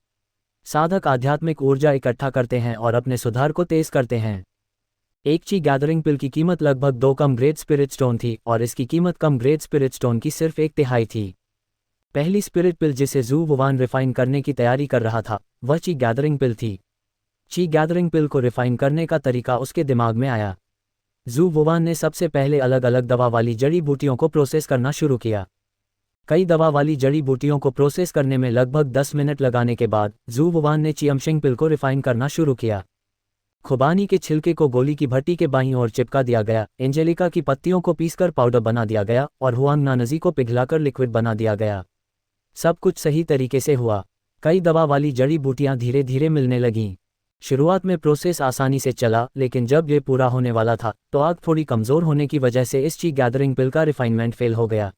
साधक आध्यात्मिक ऊर्जा इकट्ठा करते हैं और अपने सुधार को तेज करते हैं। एक ची गैदरिंग पिल की कीमत लगभग 2 कम ग्रेड स्पिरिट स्टोन थी और इसकी कीमत कम ग्रेड स्पिरिट स्टोन की सिर्फ 1/3 थी। पहली स्पिरिट पिल जिसे जू वुवान रिफाइन करने की तैयारी कर रहा था वह ची गैदरिंग पिल थी। ची गैदरिंग पिल को रिफाइन करने का तरीका उसके दिमाग में आया। जू वुवान ने सबसे पहले अलग अलग दवा वाली जड़ी बूटियों को प्रोसेस करना शुरू किया। कई दवा वाली जड़ी बूटियों को प्रोसेस करने में लगभग 10 मिनट लगाने के बाद जू वुवान ने चियमशिंग पिल को रिफाइन करना शुरू किया। खुबानी के छिलके को गोली की भट्टी के बाईं ओर चिपका दिया गया, एंजेलिका की पत्तियों को पीसकर पाउडर बना दिया गया और हुआंग नानजी को पिघलाकर लिक्विड बना दिया गया। सब कुछ सही तरीके से हुआ। कई दवा वाली जड़ी बूटियां धीरे धीरे मिलने लगीं। शुरुआत में प्रोसेस आसानी से चला, लेकिन जब ये पूरा होने वाला था तो आग थोड़ी कमज़ोर होने की वजह से इस ची गैदरिंग पिल का रिफाइनमेंट फेल हो गया।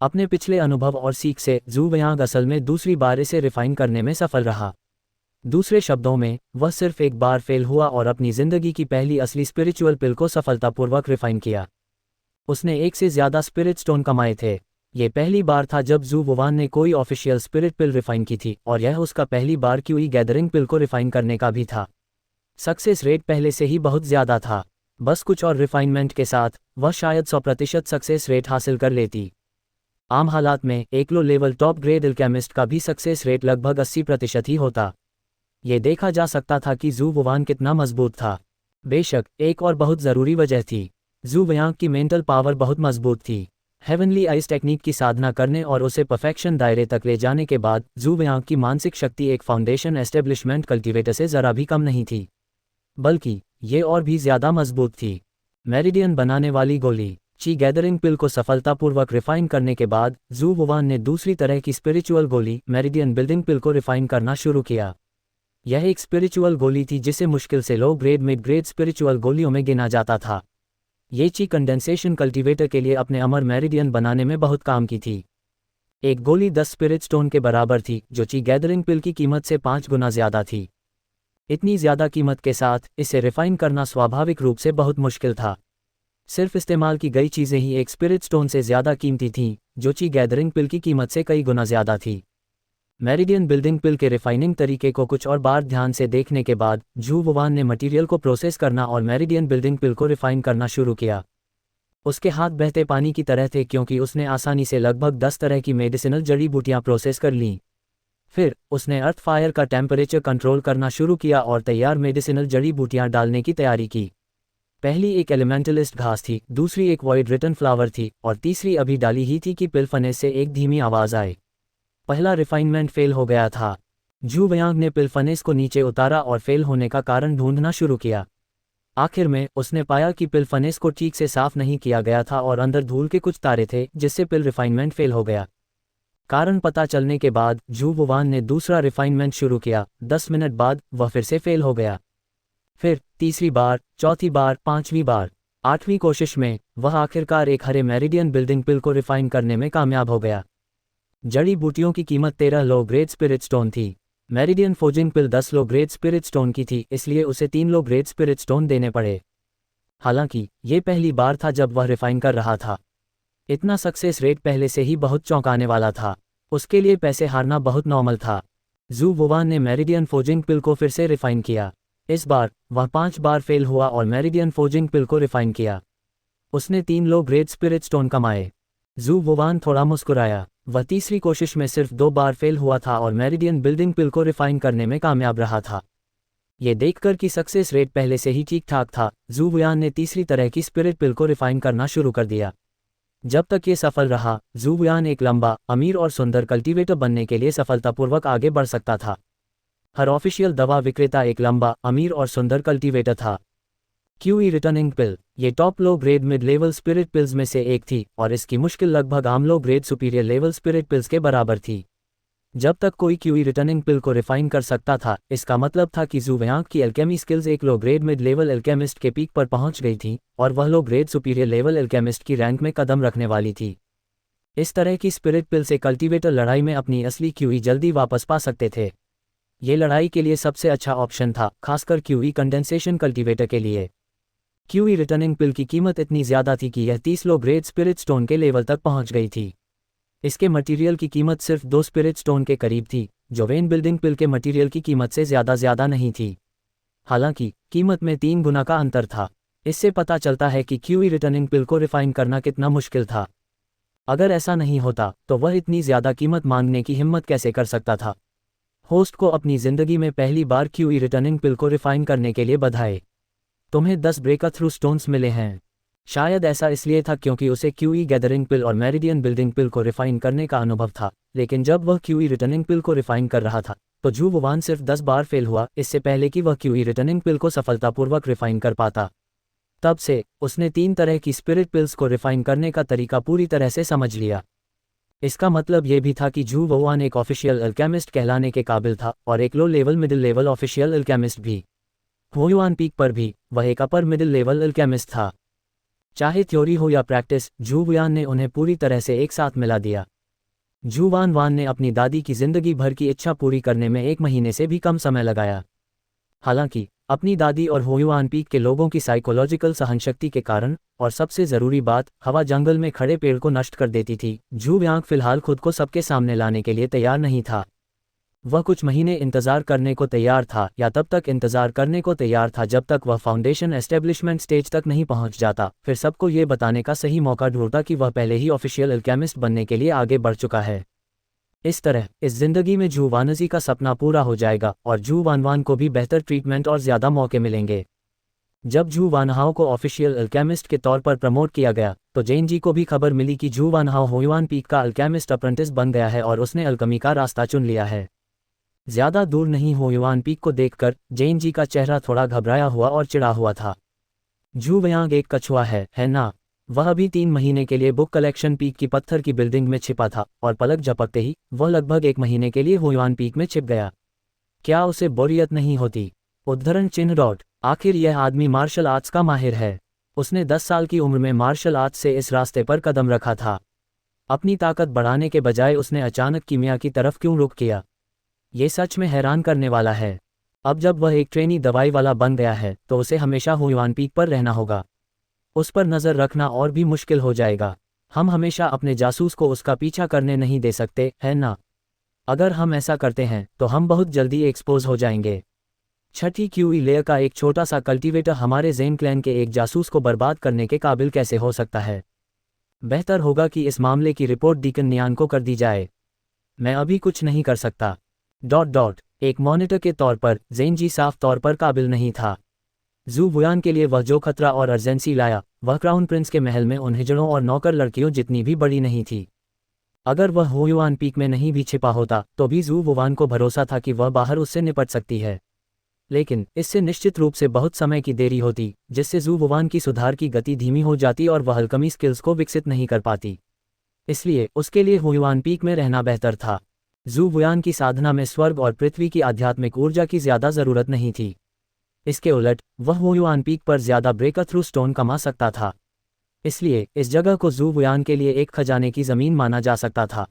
अपने पिछले अनुभव और सीख से जू वयांग असल में दूसरी बार इसे रिफाइन करने में सफल रहा। दूसरे शब्दों में, वह सिर्फ एक बार फेल हुआ और अपनी जिंदगी की पहली असली स्पिरिचुअल पिल को सफलतापूर्वक रिफाइन किया। उसने एक से ज्यादा स्पिरिट स्टोन कमाए थे। ये पहली बार था जब जू वुवान ने कोई ऑफिशियल स्पिरिट पिल रिफाइन की थी और यह उसका पहली बार क्यूई गैदरिंग पिल को रिफाइन करने का भी था। सक्सेस रेट पहले से ही बहुत ज्यादा था। बस कुछ और रिफाइनमेंट के साथ वह शायद 100% सक्सेस रेट हासिल कर लेती। आम हालात में एक low level top grade alchemist का भी सक्सेस रेट लगभग 80% ही होता। ये देखा जा सकता था कि जू वुवान कितना मजबूत था। बेशक एक और बहुत ज़रूरी वजह थी, जू वयांग की मेंटल पावर बहुत मजबूत थी। हेवनली आइस टेक्निक की साधना करने और उसे परफेक्शन दायरे तक ले जाने के बाद जू वयांग की मानसिक शक्ति एक फाउंडेशन एस्टेब्लिशमेंट कल्टीवेटर से ज़रा भी कम नहीं थी, बल्कि ये और भी ज़्यादा मजबूत थी। मेरिडियन बनाने वाली गोली, ची गैदरिंग पिल को सफलतापूर्वक रिफाइन करने के बाद जू वुवान ने दूसरी तरह की स्पिरिचुअल गोली मेरिडियन बिल्डिंग पिल को रिफाइन करना शुरू किया। यह एक स्पिरिचुअल गोली थी जिसे मुश्किल से low grade mid grade spiritual गोलियों में गिना जाता था। ये ची कंडेंसेशन कल्टीवेटर के लिए अपने अमर मेरिडियन बनाने में बहुत काम की थी। एक गोली 10 स्पिरिट स्टोन के बराबर थी, जो ची गैदरिंग पिल की कीमत से 5 गुना ज्यादा थी। इतनी ज्यादा कीमत के साथ इसे रिफाइन करना स्वाभाविक रूप से बहुत मुश्किल था। सिर्फ इस्तेमाल की गई चीजें ही एक स्पिरिट स्टोन से ज्यादा कीमती थीं, जो ची गैदरिंग पिल की कीमत से कई गुना ज्यादा थी। मेरिडियन बिल्डिंग पिल के रिफाइनिंग तरीके को कुछ और बार ध्यान से देखने के बाद जू वुवान ने मटेरियल को प्रोसेस करना और मेरिडियन बिल्डिंग पिल को रिफाइन करना शुरू किया। उसके हाथ बहते पानी की तरह थे क्योंकि उसने आसानी से लगभग 10 तरह की मेडिसिनल जड़ी बूटियां प्रोसेस कर लीं। फिर उसने अर्थ फायर का टेम्परेचर कंट्रोल करना शुरू किया और तैयार मेडिसिनल जड़ी बूटियां डालने की तैयारी की। पहली एक एलिमेंटलिस्ट घास थी, दूसरी एक वॉइड रिटन फ्लावर थी और तीसरी अभी डाली ही थी कि पिल फनेस से एक धीमी आवाज आए। पहला रिफाइनमेंट फेल हो गया था। जू वयांग ने पिल फनेस को नीचे उतारा और फेल होने का कारण ढूंढना शुरू किया। आखिर में उसने पाया कि पिल फनेस को ठीक से साफ नहीं किया गया था और अंदर धूल के कुछ तारे थे, जिससे पिल रिफाइनमेंट फेल हो गया। कारण पता चलने के बाद जू वुवान ने दूसरा रिफाइनमेंट शुरू किया। 10 मिनट बाद वह फिर से फेल हो गया। फिर तीसरी बार, चौथी बार, 5वीं बार, 8वीं कोशिश में वह आखिरकार एक हरे मेरिडियन बिल्डिंग पिल को रिफाइन करने में कामयाब हो गया। जड़ी बूटियों की कीमत 13 लो ग्रेड स्पिरिट स्टोन थी। मेरिडियन फोजिंग पिल 10 लो ग्रेड स्पिरिट स्टोन की थी, इसलिए उसे 3 लो ग्रेड स्पिरिट स्टोन देने पड़े। हालांकि ये पहली बार था जब वह रिफाइन कर रहा था। इतना सक्सेस रेट पहले से ही बहुत चौंकाने वाला था। उसके लिए पैसे हारना बहुत नॉर्मल था। जू वुवान ने मेरिडियन फोजिंग पिल को फिर से रिफाइन किया। इस बार वह 5 बार फेल हुआ और मेरिडियन फोजिंग पिल को रिफाइन किया। उसने 3 लो ग्रेड स्पिरिट स्टोन कमाए। जू वुवान थोड़ा मुस्कुराया। वह तीसरी कोशिश में सिर्फ 2 बार फेल हुआ था और मेरिडियन बिल्डिंग पिल को रिफाइन करने में कामयाब रहा था। ये देखकर कि सक्सेस रेट पहले से ही ठीक ठाक था, जू वुयान ने तीसरी तरह की स्पिरिट पिल को रिफाइन करना शुरू कर दिया। जब तक ये सफल रहा, जू वुयान एक लंबा, अमीर और सुंदर कल्टीवेटर बनने के लिए सफलतापूर्वक आगे बढ़ सकता था। हर ऑफिशियल दवा विक्रेता एक लंबा, अमीर और सुंदर कल्टीवेटर था। क्यूई रिटर्निंग पिल, ये top low grade mid level spirit pills में से एक थी और इसकी मुश्किल लगभग आम लो grade superior level spirit pills के बराबर थी। जब तक कोई क्यूई रिटर्निंग पिल को रिफाइन कर सकता था, इसका मतलब था कि जू वयांग की एल्केमी स्किल्स एक low grade mid level alchemist के पीक पर पहुंच गई थी और वह लो ग्रेड सुपीरियर लेवल एल्केमिस्ट की रैंक में कदम रखने वाली थी। इस तरह की स्पिरिट पिल से कल्टीवेटर लड़ाई में अपनी असली क्यूई जल्दी वापस पा सकते थे। ये लड़ाई के लिए सबसे अच्छा ऑप्शन था, खासकर क्यूई कंडेंसेशन कल्टीवेटर के लिए। क्यूई रिटर्निंग पिल की कीमत इतनी ज़्यादा थी कि यह 30 लो ग्रेड स्पिरिट स्टोन के लेवल तक पहुंच गई थी। इसके मटेरियल की कीमत सिर्फ 2 स्पिरिट स्टोन के करीब थी, जो वेन बिल्डिंग पिल के मटेरियल की कीमत से ज़्यादा नहीं थी। हालांकि कीमत में 3 गुना का अंतर था। इससे पता चलता है कि क्यूई रिटर्निंग पिल को रिफाइन करना कितना मुश्किल था। अगर ऐसा नहीं होता तो वह इतनी ज़्यादा कीमत मांगने की हिम्मत कैसे कर सकता था। होस्ट को अपनी ज़िंदगी में पहली बार क्यूई रिटर्निंग पिल को रिफाइन करने के लिए बधाई। तुम्हें 10 ब्रेकर थ्रू स्टोन्स मिले हैं। शायद ऐसा इसलिए था क्योंकि उसे क्यूई गैदरिंग पिल और मेरिडियन बिल्डिंग पिल को रिफाइन करने का अनुभव था, लेकिन जब वह क्यूई रिटर्निंग पिल को रिफाइन कर रहा था तो जू वुवान सिर्फ 10 बार फेल हुआ, इससे पहले कि वह क्यूई रिटर्निंग पिल को सफलतापूर्वक रिफाइन कर पाता। तब से उसने 3 तरह की स्पिरिट पिल्स को रिफाइन करने का तरीका पूरी तरह से समझ लिया। इसका मतलब यह भी था कि जू वुवान एक ऑफिशियल अल्केमिस्ट कहलाने के काबिल था और एक लो level middle level official alchemist भी। हुयुआन पीक पर भी वह एक अपर मिडिल लेवल अल्केमिस्ट था। चाहे थ्योरी हो या प्रैक्टिस, जू वुयान ने उन्हें पूरी तरह से एक साथ मिला दिया। जू वान ने अपनी दादी की जिंदगी भर की इच्छा पूरी करने में 1 महीने से भी कम समय लगाया। हालांकि अपनी दादी और हुयुआन पीक के लोगों की साइकोलॉजिकल सहनशक्ति के कारण, और सबसे ज़रूरी बात, हवा जंगल में खड़े पेड़ को नष्ट कर देती थी, जू वयांग फिलहाल खुद को सबके सामने लाने के लिए तैयार नहीं था। वह कुछ महीने इंतज़ार करने को तैयार था, या तब तक इंतज़ार करने को तैयार था जब तक वह फाउंडेशन एस्टेब्लिशमेंट स्टेज तक नहीं पहुंच जाता, फिर सबको ये बताने का सही मौका ढूंढता कि वह पहले ही ऑफिशियल अल्केमिस्ट बनने के लिए आगे बढ़ चुका है। इस तरह इस जिंदगी में जू वानजी का सपना पूरा हो जाएगा और जू वानवान को भी बेहतर ट्रीटमेंट और ज़्यादा मौके मिलेंगे। जब जू वानहाओ को ऑफिशियल अल्केमिस्ट के तौर पर प्रमोट किया गया तो जेन जी को भी खबर मिली कि जू वानहाओ हुयुआन पीक का अल्केमिस्ट अप्रेंटिस बन गया है और उसने अल्केमी का रास्ता चुन लिया है। ज़्यादा दूर नहीं हुयुआन पीक को देखकर जेन जी का चेहरा थोड़ा घबराया हुआ और चिढ़ा हुआ था। जू वयांग एक कछुआ है ना? वह अभी 3 महीने के लिए बुक कलेक्शन पीक की पत्थर की बिल्डिंग में छिपा था और पलक झपकते ही वह लगभग 1 महीने के लिए हुयुआन पीक में छिप गया। क्या उसे बोरियत नहीं होती? उद्धरण चिन्ह डॉट। आखिर यह आदमी मार्शल आर्ट्स का माहिर है। उसने 10 साल की उम्र में मार्शल आर्ट्स से इस रास्ते पर कदम रखा था। अपनी ताकत बढ़ाने के बजाय उसने अचानक कीमिया की तरफ क्यों रुख किया? ये सच में हैरान करने वाला है। अब जब वह एक ट्रेनी दवाई वाला बन गया है तो उसे हमेशा हुयुआन पीक पर रहना होगा। उस पर नज़र रखना और भी मुश्किल हो जाएगा। हम हमेशा अपने जासूस को उसका पीछा करने नहीं दे सकते, है ना? अगर हम ऐसा करते हैं तो हम बहुत जल्दी एक्सपोज हो जाएंगे। छठी क्यूई लेयर का एक छोटा सा कल्टीवेटर हमारे जेन क्लैन के एक जासूस को बर्बाद करने के काबिल कैसे हो सकता है? बेहतर होगा कि इस मामले की रिपोर्ट डीकन नियान को कर दी जाए। मैं अभी कुछ नहीं कर सकता। एक मॉनिटर के तौर पर जेन जी साफ तौर पर काबिल नहीं था। जू वुयान के लिए वह जो खतरा और अर्जेंसी लाया वह क्राउन प्रिंस के महल में उन हिजड़ों और नौकर लड़कियों जितनी भी बड़ी नहीं थी। अगर वह हुयुआन पीक में नहीं भी छिपा होता तो भी जू वुयान को भरोसा था कि वह बाहर उससे निपट सकती है। लेकिन इससे निश्चित रूप से बहुत समय की देरी होती, जिससे जू वुयान की सुधार की गति धीमी हो जाती और वह अल्केमी स्किल्स को विकसित नहीं कर पाती। इसलिए उसके लिए हुयुआन पीक में रहना बेहतर था। जू वुयान की साधना में स्वर्ग और पृथ्वी की आध्यात्मिक ऊर्जा की ज़्यादा ज़रूरत नहीं थी। इसके उलट वह हुयुआन पीक पर ज़्यादा ब्रेकर थ्रू स्टोन कमा सकता था। इसलिए इस जगह को जू वुयान के लिए एक खजाने की ज़मीन माना जा सकता था।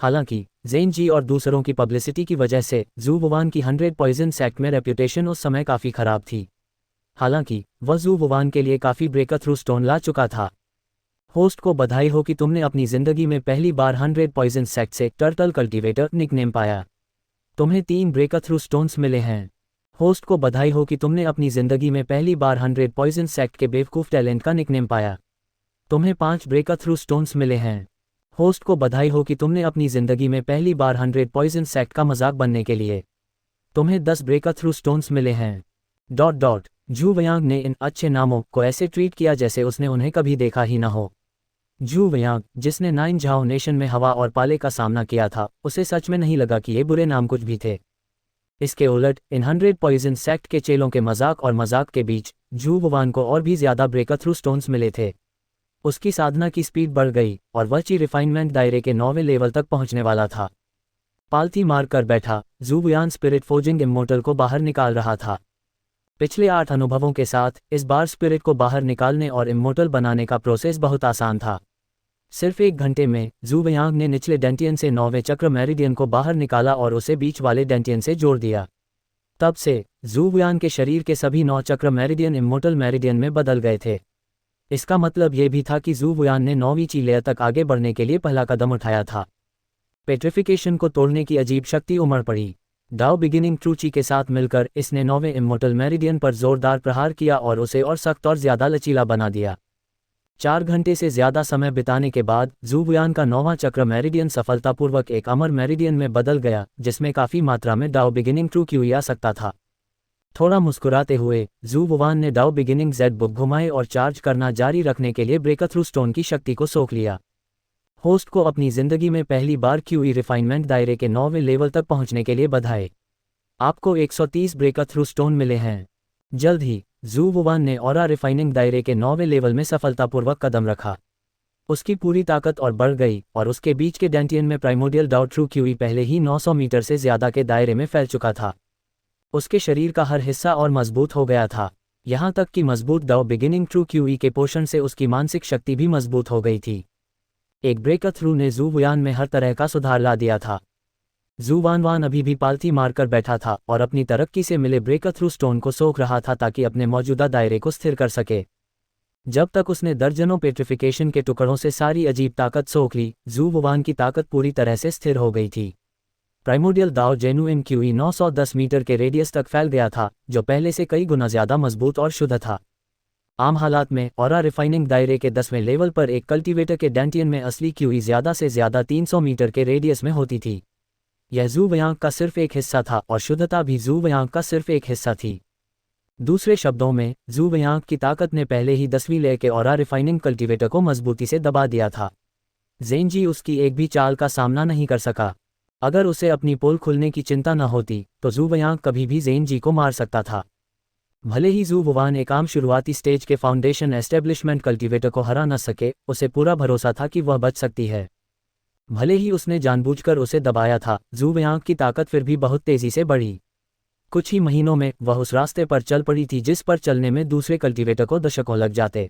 हालांकि जेन जी और दूसरों की पब्लिसिटी की वजह से जू वुयान की 100 पॉइजन सेक्ट में रेप्यूटेशन उस समय काफ़ी ख़राब थी। हालांकि वह जू वुयान के लिए काफ़ी ब्रेकर थ्रू स्टोन ला चुका था। होस्ट को बधाई हो कि तुमने अपनी ज़िंदगी में पहली बार 100 पॉइजन सेक्ट से टर्टल कल्टीवेटर निकनेम पाया। तुम्हें 3 ब्रेकर थ्रू स्टोन्स मिले हैं। होस्ट को बधाई हो कि तुमने अपनी ज़िंदगी में पहली बार 100 पॉइजन सेक्ट के बेवकूफ़ टैलेंट का निकनेम पाया। तुम्हें 5 ब्रेकर थ्रू स्टोन्स मिले हैं। होस्ट को बधाई हो कि तुमने अपनी ज़िंदगी में पहली बार 100 पॉइजन सेक्ट का मजाक बनने के लिए। तुम्हें 10 ब्रेकर थ्रू स्टोन्स मिले हैं। जू वयांग ने इन अच्छे नामों को ऐसे ट्रीट किया जैसे उसने उन्हें कभी देखा ही ना हो। जू वयांग, जिसने 9 झाओ नेशन में हवा और पाले का सामना किया था, उसे सच में नहीं लगा कि ये बुरे नाम कुछ भी थे। इसके उलट इन 100 पॉइजन सेक्ट के चेलों के मजाक और मजाक के बीच जू वुयान को और भी ज़्यादा ब्रेकर थ्रू स्टोन्स मिले थे। उसकी साधना की स्पीड बढ़ गई और वह ची रिफाइनमेंट दायरे के 9वें लेवल तक पहुंचने वाला था। पालथी मार कर बैठा, ज़ुवुयान स्पिरिट फोर्जिंग इम्मोर्टल को बाहर निकाल रहा था। पिछले 8 अनुभवों के साथ इस बार स्पिरिट को बाहर निकालने और इम्मोर्टल बनाने का प्रोसेस बहुत आसान था। सिर्फ 1 घंटे में ज़ुवुयांग ने निचले डेंटियन से 9वें चक्र मेरिडियन को बाहर निकाला और उसे बीच वाले डेंटियन से जोड़ दिया। तब से ज़ुवुयान के शरीर के सभी 9 चक्र मेरिडियन इम्मोर्टल मेरिडियन में बदल गए थे। इसका मतलब ये भी था कि ज़ुवुयान ने 9वीं ची लेयर तक आगे बढ़ने के लिए पहला कदम उठाया था। पेट्रिफिकेशन को तोड़ने की अजीब शक्ति उमड़ पड़ी। डाओ बिगिनिंग ट्रू ची के साथ मिलकर इसने 9वें इम्मोर्टल मेरिडियन पर जोरदार प्रहार किया और उसे और सख्त और ज़्यादा लचीला बना दिया। 4 घंटे से ज़्यादा समय बिताने के बाद ज़ुवुयान का 9वां चक्र मेरिडियन सफलतापूर्वक एक अमर मेरिडियन में बदल गया, जिसमें काफ़ी मात्रा में डाओ बिगिनिंग ट्रू क्यूई आ सकता था। थोड़ा मुस्कुराते हुए ज़ुवुयान ने डाओ बिगिनिंग जेड बुक घुमाए और चार्ज करना जारी रखने के लिए ब्रेकथ्रू स्टोन की शक्ति को सोख लिया। होस्ट को अपनी ज़िंदगी में पहली बार क्यूई रिफाइनमेंट दायरे के 9वें लेवल तक पहुंचने के लिए बधाई। आपको 130 ब्रेकथ्रू स्टोन मिले हैं। जल्द ही ज़ुवुयान ने ऑरा रिफाइनिंग दायरे के 9वें लेवल में सफलतापूर्वक कदम रखा। उसकी पूरी ताकत और बढ़ गई और उसके बीच के डेंटियन में प्राइमोडियल डाओ ट्रू क्यूई पहले ही 900 मीटर से ज़्यादा के दायरे में फैल चुका था। उसके शरीर का हर हिस्सा और मजबूत हो गया था, यहाँ तक कि मजबूत डाओ बिगिनिंग ट्रू क्यूई के पोषण से उसकी मानसिक शक्ति भी मजबूत हो गई थी। एक ब्रेकथ्रू ने ज़ुवुयान में हर तरह का सुधार ला दिया था। ज़ुवानवान अभी भी पालथी मारकर बैठा था और अपनी तरक्की से मिले ब्रेकथ्रू स्टोन को सोख रहा था ताकि अपने मौजूदा दायरे को स्थिर कर सके। जब तक उसने दर्जनों पेट्रिफिकेशन के टुकड़ों से सारी अजीब ताकत सोख ली, ज़ुवुयान की ताकत पूरी तरह से स्थिर हो गई थी। प्राइमोडियल दाओ जेनुइन क्यूई 910 मीटर के रेडियस तक फैल गया था, जो पहले से कई गुना ज़्यादा मजबूत और शुद्ध था। आम हालात में ऑरा रिफाइनिंग दायरे के 10वें लेवल पर एक कल्टीवेटर के डेंटियन में असली क्यूई ज़्यादा से ज़्यादा 300 मीटर के रेडियस में होती थी। यह ज़ुवुयांग का सिर्फ एक हिस्सा था और शुद्धता भी ज़ुवुयांग का सिर्फ एक हिस्सा थी। दूसरे शब्दों में, ज़ुवुयांग की ताकत ने पहले ही 10वीं लेयर के ऑरा रिफाइनिंग कल्टीवेटर को मजबूती से दबा दिया था। ज़ेनजी उसकी एक भी चाल का सामना नहीं कर सका। अगर उसे अपनी पोल खुलने की चिंता न होती तो ज़ुवुयांग कभी भी ज़ेनजी को मार सकता था। भले ही ज़ुवुयान एक आम शुरुआती स्टेज के फाउंडेशन एस्टेब्लिशमेंट कल्टीवेटर को हरा न सके, उसे पूरा भरोसा था कि वह बच सकती है। भले ही उसने जानबूझकर उसे दबाया था, ज़ुवुयांग की ताकत फिर भी बहुत तेज़ी से बढ़ी। कुछ ही महीनों में वह उस रास्ते पर चल पड़ी थी जिस पर चलने में दूसरे कल्टीवेटर को दशकों लग जाते।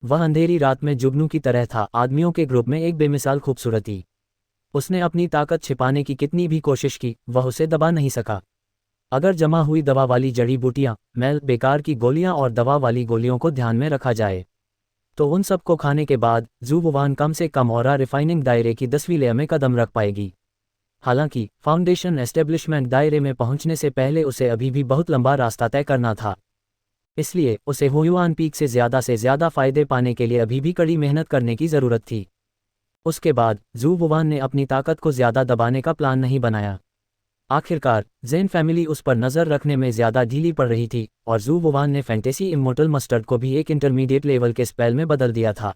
वह अंधेरी रात में जुगनू की तरह था, आदमियों के ग्रुप में एक बेमिसाल खूबसूरती। उसने अपनी ताकत छिपाने की कितनी भी कोशिश की, वह उसे दबा नहीं सका। अगर जमा हुई दवा वाली जड़ी बूटियां, मैल, बेकार की गोलियां और दवा वाली गोलियों को ध्यान में रखा जाए, तो उन सब को खाने के बाद ज़ुवुयान कम से कम ऑरा रिफाइनिंग दायरे की 10वीं लेयर में कदम रख पाएगी। हालांकि फाउंडेशन एस्टेब्लिशमेंट दायरे में पहुंचने से पहले उसे अभी भी बहुत लंबा रास्ता तय करना था। इसलिए उसे हुयुआन पीक से ज़्यादा फायदे पाने के लिए अभी भी कड़ी मेहनत करने की ज़रूरत थी। उसके बाद ज़ुवुयान ने अपनी ताकत को ज़्यादा दबाने का प्लान नहीं बनाया। आखिरकार ज़ेन फैमिली उस पर नज़र रखने में ज़्यादा ढीली पड़ रही थी और ज़ुवुयान ने फैंटेसी इम्मोर्टल मस्टर्ड को भी एक इंटरमीडिएट लेवल के स्पेल में बदल दिया था।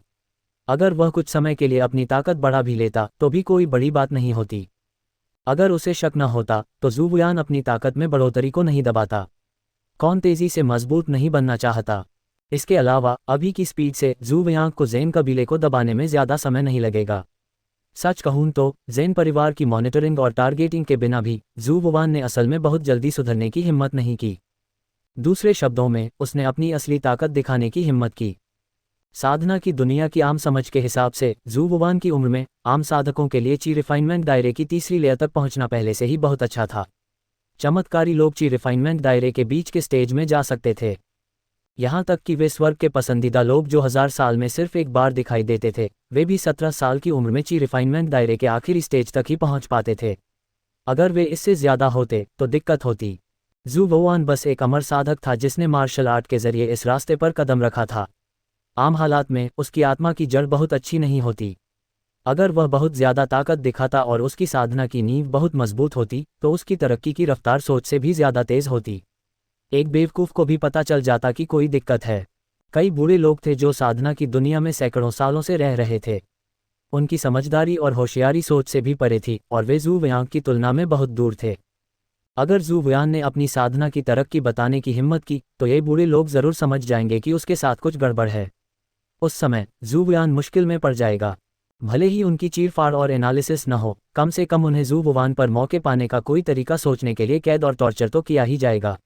अगर वह कुछ समय के लिए अपनी ताकत बढ़ा भी लेता तो भी कोई बड़ी बात नहीं होती। अगर उसे शक न होता तो ज़ुवुयान अपनी ताकत में बढ़ोतरी को नहीं दबाता। कौन तेज़ी से मजबूत नहीं बनना चाहता? इसके अलावा अभी की स्पीड से ज़ुवुयांग को ज़ेन कबीले को दबाने में ज़्यादा समय नहीं लगेगा। सच कहूं तो ज़ेन परिवार की मॉनिटरिंग और टारगेटिंग के बिना भी ज़ुवुयान ने असल में बहुत जल्दी सुधरने की हिम्मत नहीं की। दूसरे शब्दों में, उसने अपनी असली ताकत दिखाने की हिम्मत की। साधना की दुनिया की आम समझ के हिसाब से ज़ुवुयान की उम्र में आम साधकों के लिए ची रिफाइनमेंट दायरे की 3री लेयर तक पहुंचना पहले से ही बहुत अच्छा था। चमत्कारी लोग ची रिफाइनमेंट दायरे के बीच के स्टेज में जा सकते थे। यहाँ तक कि वे स्वर्ग के पसंदीदा लोग जो 1000 साल में सिर्फ एक बार दिखाई देते थे, वे भी 17 साल की उम्र में ची रिफाइनमेंट दायरे के आखिरी स्टेज तक ही पहुँच पाते थे। अगर वे इससे ज़्यादा होते तो दिक्कत होती। ज़ुवुयान बस एक अमर साधक था जिसने मार्शल आर्ट के जरिए इस रास्ते पर कदम रखा था। आम हालात में उसकी आत्मा की जड़ बहुत अच्छी नहीं होती। अगर वह बहुत ज़्यादा ताकत दिखाता और उसकी साधना की नींव बहुत मजबूत होती तो उसकी तरक्की की रफ्तार सोच से भी ज़्यादा तेज़ होती। एक बेवकूफ़ को भी पता चल जाता कि कोई दिक्कत है। कई बूढ़े लोग थे जो साधना की दुनिया में सैकड़ों सालों से रह रहे थे। उनकी समझदारी और होशियारी सोच से भी परे थी और वे ज़ुवुयांग की तुलना में बहुत दूर थे। अगर ज़ुवुयांग ने अपनी साधना की तरक्की बताने की हिम्मत की तो ये बूढ़े लोग ज़रूर समझ जाएंगे कि उसके साथ कुछ गड़बड़ है। उस समय ज़ुवुयांग मुश्किल में पड़ जाएगा। भले ही उनकी चीरफाड़ और एनालिसिस न हो, कम से कम उन्हें जू वुवान पर मौके पाने का कोई तरीका सोचने के लिए कैद और टॉर्चर तो किया ही जाएगा।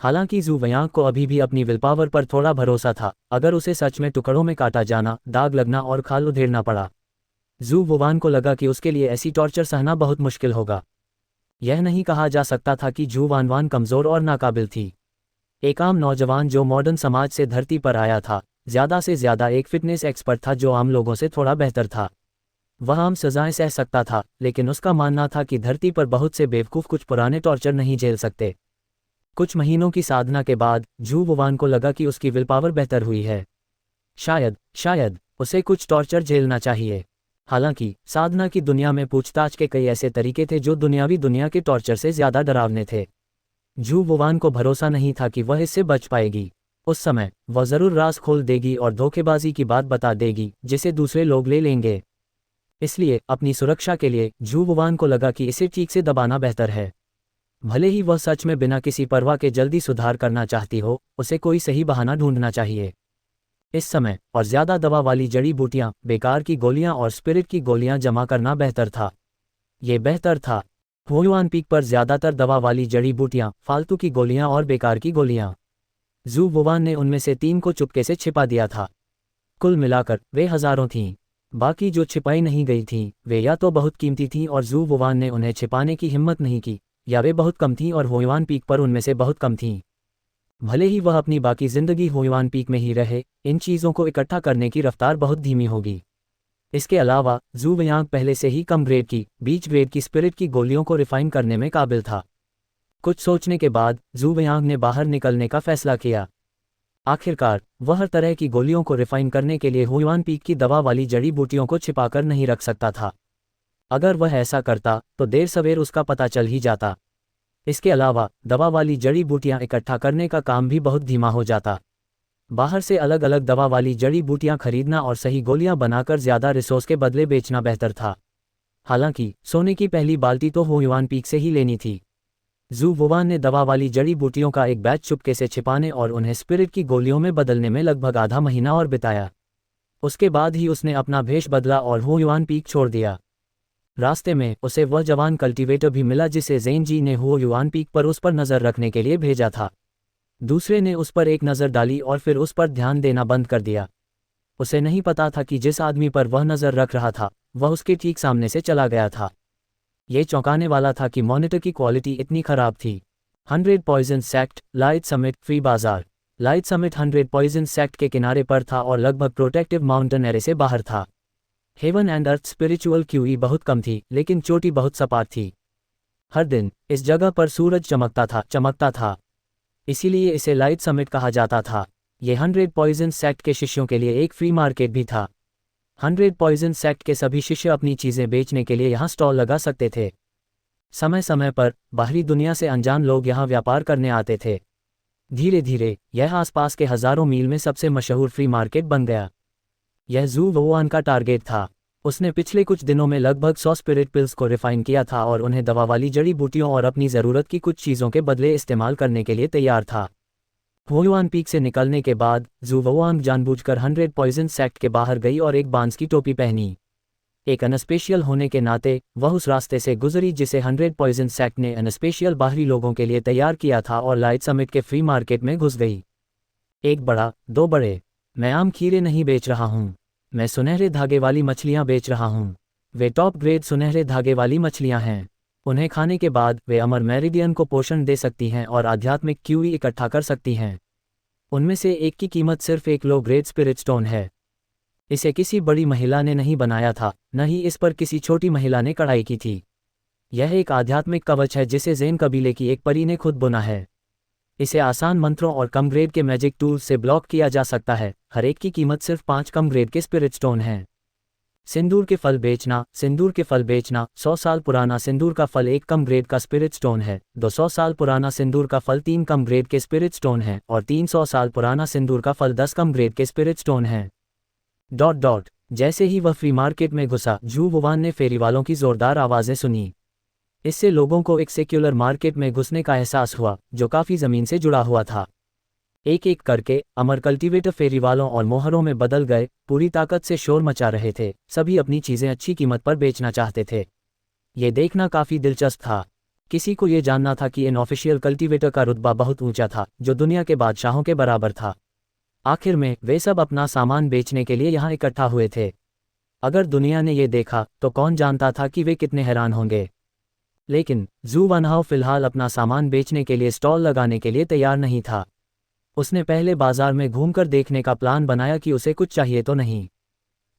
हालांकि जू वयांग को अभी भी अपनी विलपावर पर थोड़ा भरोसा था। अगर उसे सच में टुकड़ों में काटा जाना, दाग लगना और खाल उधेड़ना पड़ा, जू वुवान को लगा कि उसके लिए ऐसी टॉर्चर सहना बहुत मुश्किल होगा। यह नहीं कहा जा सकता था कि जू वानवान कमज़ोर और नाकाबिल थी। एक आम नौजवान जो मॉडर्न समाज से धरती पर आया था, ज़्यादा से ज़्यादा एक फिटनेस एक्सपर्ट था जो आम लोगों से थोड़ा बेहतर था। वह आम सजाएं सह सकता था, लेकिन उसका मानना था कि धरती पर बहुत से बेवकूफ़ कुछ पुराने टॉर्चर नहीं झेल सकते। कुछ महीनों की साधना के बाद जू वुवान को लगा कि उसकी विलपावर बेहतर हुई है। शायद उसे कुछ टॉर्चर झेलना चाहिए। हालांकि साधना की दुनिया में पूछताछ के कई ऐसे तरीके थे जो दुनियावी दुनिया के टॉर्चर से ज़्यादा डरावने थे। जू वुवान को भरोसा नहीं था कि वह इससे बच पाएगी। उस समय वह ज़रूर राज खोल देगी और धोखेबाजी की बात बता देगी जिसे दूसरे लोग ले लेंगे। इसलिए अपनी सुरक्षा के लिए जू वुवान को लगा कि इसे ठीक से दबाना बेहतर है। भले ही वह सच में बिना किसी परवाह के जल्दी सुधार करना चाहती हो, उसे कोई सही बहाना ढूंढना चाहिए। इस समय और ज़्यादा दवा वाली जड़ी बूटियां, बेकार की गोलियां और स्पिरिट की गोलियां जमा करना बेहतर था। ये बेहतर था। हुआन पीक पर ज़्यादातर दवा वाली जड़ी बूटियां, फालतू की गोलियां और बेकार की गोलियां। जू वुवान ने उनमें से 3 को चुपके से छिपा दिया था। कुल मिलाकर वे हज़ारों थीं। बाकी जो छिपाई नहीं गई थीं, वे या तो बहुत कीमती थीं और जू वुवान ने उन्हें छिपाने की हिम्मत नहीं की, या वे बहुत कम थीं और हुआन पीक पर उनमें से बहुत कम थीं। भले ही वह अपनी बाकी ज़िंदगी हुआन पीक में ही रहे, इन चीज़ों को इकट्ठा करने की रफ्तार बहुत धीमी होगी। इसके अलावा जू वयांग पहले से ही कम ग्रेड की, बीच ग्रेड की स्पिरिट की गोलियों को रिफाइन करने में काबिल था। कुछ सोचने के बाद जू वयांग ने बाहर निकलने का फैसला किया। आखिरकार वह हर तरह की गोलियों को रिफाइन करने के लिए हुआन पीक की दवा वाली जड़ी बूटियों को छिपाकर नहीं रख सकता था। अगर वह ऐसा करता तो देर सवेर उसका पता चल ही जाता। इसके अलावा दवा वाली जड़ी बूटियां इकट्ठा करने का काम भी बहुत धीमा हो जाता। बाहर से अलग अलग दवा वाली जड़ी बूटियां खरीदना और सही गोलियां बनाकर ज़्यादा रिसोर्स के बदले बेचना बेहतर था। हालांकि सोने की पहली बाल्टी तो हुआन पीक से ही लेनी थी। जू वुवान ने दवा वाली जड़ी बूटियों का एक बैच चुपके से छिपाने और उन्हें स्पिरिट की गोलियों में बदलने में लगभग आधा महीना और बिताया। उसके बाद ही उसने अपना भेष बदला और हुआन पीक छोड़ दिया। रास्ते में उसे वह जवान कल्टीवेटर भी मिला जिसे ज़ेन जी ने हुआन पीक पर उस पर नज़र रखने के लिए भेजा था। दूसरे ने उस पर एक नज़र डाली और फिर उस पर ध्यान देना बंद कर दिया। उसे नहीं पता था कि जिस आदमी पर वह नज़र रख रहा था, वह उसके ठीक सामने से चला गया था। ये चौंकाने वाला था कि मॉनिटर की क्वालिटी इतनी खराब थी। 100 poison Sect, Light Summit, free बाजार। लाइट समिट 100 पॉइजन सेक्ट के किनारे पर था और लगभग प्रोटेक्टिव माउंटेन एरे से बाहर था। Heaven and earth spiritual QE बहुत कम थी, लेकिन चोटी बहुत सपाट थी। हर दिन इस जगह पर सूरज चमकता था। इसीलिए इसे लाइट समिट कहा जाता था। ये 100 पॉइजन सेक्ट के शिष्यों के लिए एक फ्री मार्केट भी था। 100 पॉइजन सेक्ट के सभी शिष्य अपनी चीज़ें बेचने के लिए यहाँ स्टॉल लगा सकते थे। समय समय पर बाहरी दुनिया से अनजान लोग यहाँ व्यापार करने आते थे। धीरे धीरे यह आसपास के हज़ारों मील में सबसे मशहूर फ्री मार्केट बन गया। यह जू वुवान का टारगेट था। उसने पिछले कुछ दिनों में लगभग 100 स्पिरिट पिल्स को रिफाइन किया था और उन्हें दवा वाली जड़ी बूटियों और अपनी ज़रूरत की कुछ चीज़ों के बदले इस्तेमाल करने के लिए तैयार था। हुआन पीक से निकलने के बाद जू वुवान जानबूझकर 100 पॉइजन सेक्ट के बाहर गई और एक बांस की टोपी पहनी। एक अनस्पेशियल होने के नाते वह उस रास्ते से गुजरी जिसे 100 पॉइजन सेक्ट ने अनस्पेशियल बाहरी लोगों के लिए तैयार किया था और लाइट समिट के फ्री मार्केट में घुस गई। एक बड़ा, 2 बड़े। मैं आम खीरे नहीं बेच रहा हूँ, मैं सुनहरे धागे वाली मछलियाँ बेच रहा हूँ। वे टॉप ग्रेड सुनहरे धागे वाली मछलियाँ हैं। उन्हें खाने के बाद वे अमर मेरिडियन को पोषण दे सकती हैं और आध्यात्मिक क्यूई इकट्ठा कर सकती हैं। उनमें से एक की कीमत सिर्फ 1 लो ग्रेड स्पिरिट स्टोन है। इसे किसी बड़ी महिला ने नहीं बनाया था, न ही इस पर किसी छोटी महिला ने कढ़ाई की थी। यह एक आध्यात्मिक कवच है जिसे ज़ेन कबीले की एक परी ने खुद बुना है। इसे आसान मंत्रों और कम ग्रेड के मैजिक टूल्स से ब्लॉक किया जा सकता है। हर एक की कीमत सिर्फ 5 कम ग्रेड के स्पिरिट स्टोन हैं। सिंदूर के फल बेचना। 100 साल पुराना सिंदूर का फल 1 कम ग्रेड का स्पिरिट स्टोन है। 200 साल पुराना सिंदूर का फल 3 कम ग्रेड के स्पिरिट स्टोन है और 300 साल पुराना सिंदूर का फल 10 कम ग्रेड के स्पिरिट स्टोन है। जैसे ही वह फ्री मार्केट में घुसा, जू वुवान ने फेरी वालों की जोरदार आवाज़ें सुनी। इससे लोगों को एक सेक्युलर मार्केट में घुसने का एहसास हुआ जो काफ़ी ज़मीन से जुड़ा हुआ था। एक एक करके अमर कल्टीवेटर फेरी वालों और मोहरों में बदल गए, पूरी ताकत से शोर मचा रहे थे, सभी अपनी चीजें अच्छी कीमत पर बेचना चाहते थे। ये देखना काफी दिलचस्प था। किसी को ये जानना था कि इन ऑफिशियल कल्टीवेटर का रुतबा बहुत ऊंचा था, जो दुनिया के बादशाहों के बराबर था। आखिर में वे सब अपना सामान बेचने के लिए यहाँ इकट्ठा हुए थे। अगर दुनिया ने ये देखा तो कौन जानता था कि वे कितने हैरान होंगे। लेकिन जू वनहाउ फिलहाल अपना सामान बेचने के लिए स्टॉल लगाने के लिए तैयार नहीं था। उसने पहले बाजार में घूमकर देखने का प्लान बनाया कि उसे कुछ चाहिए तो नहीं।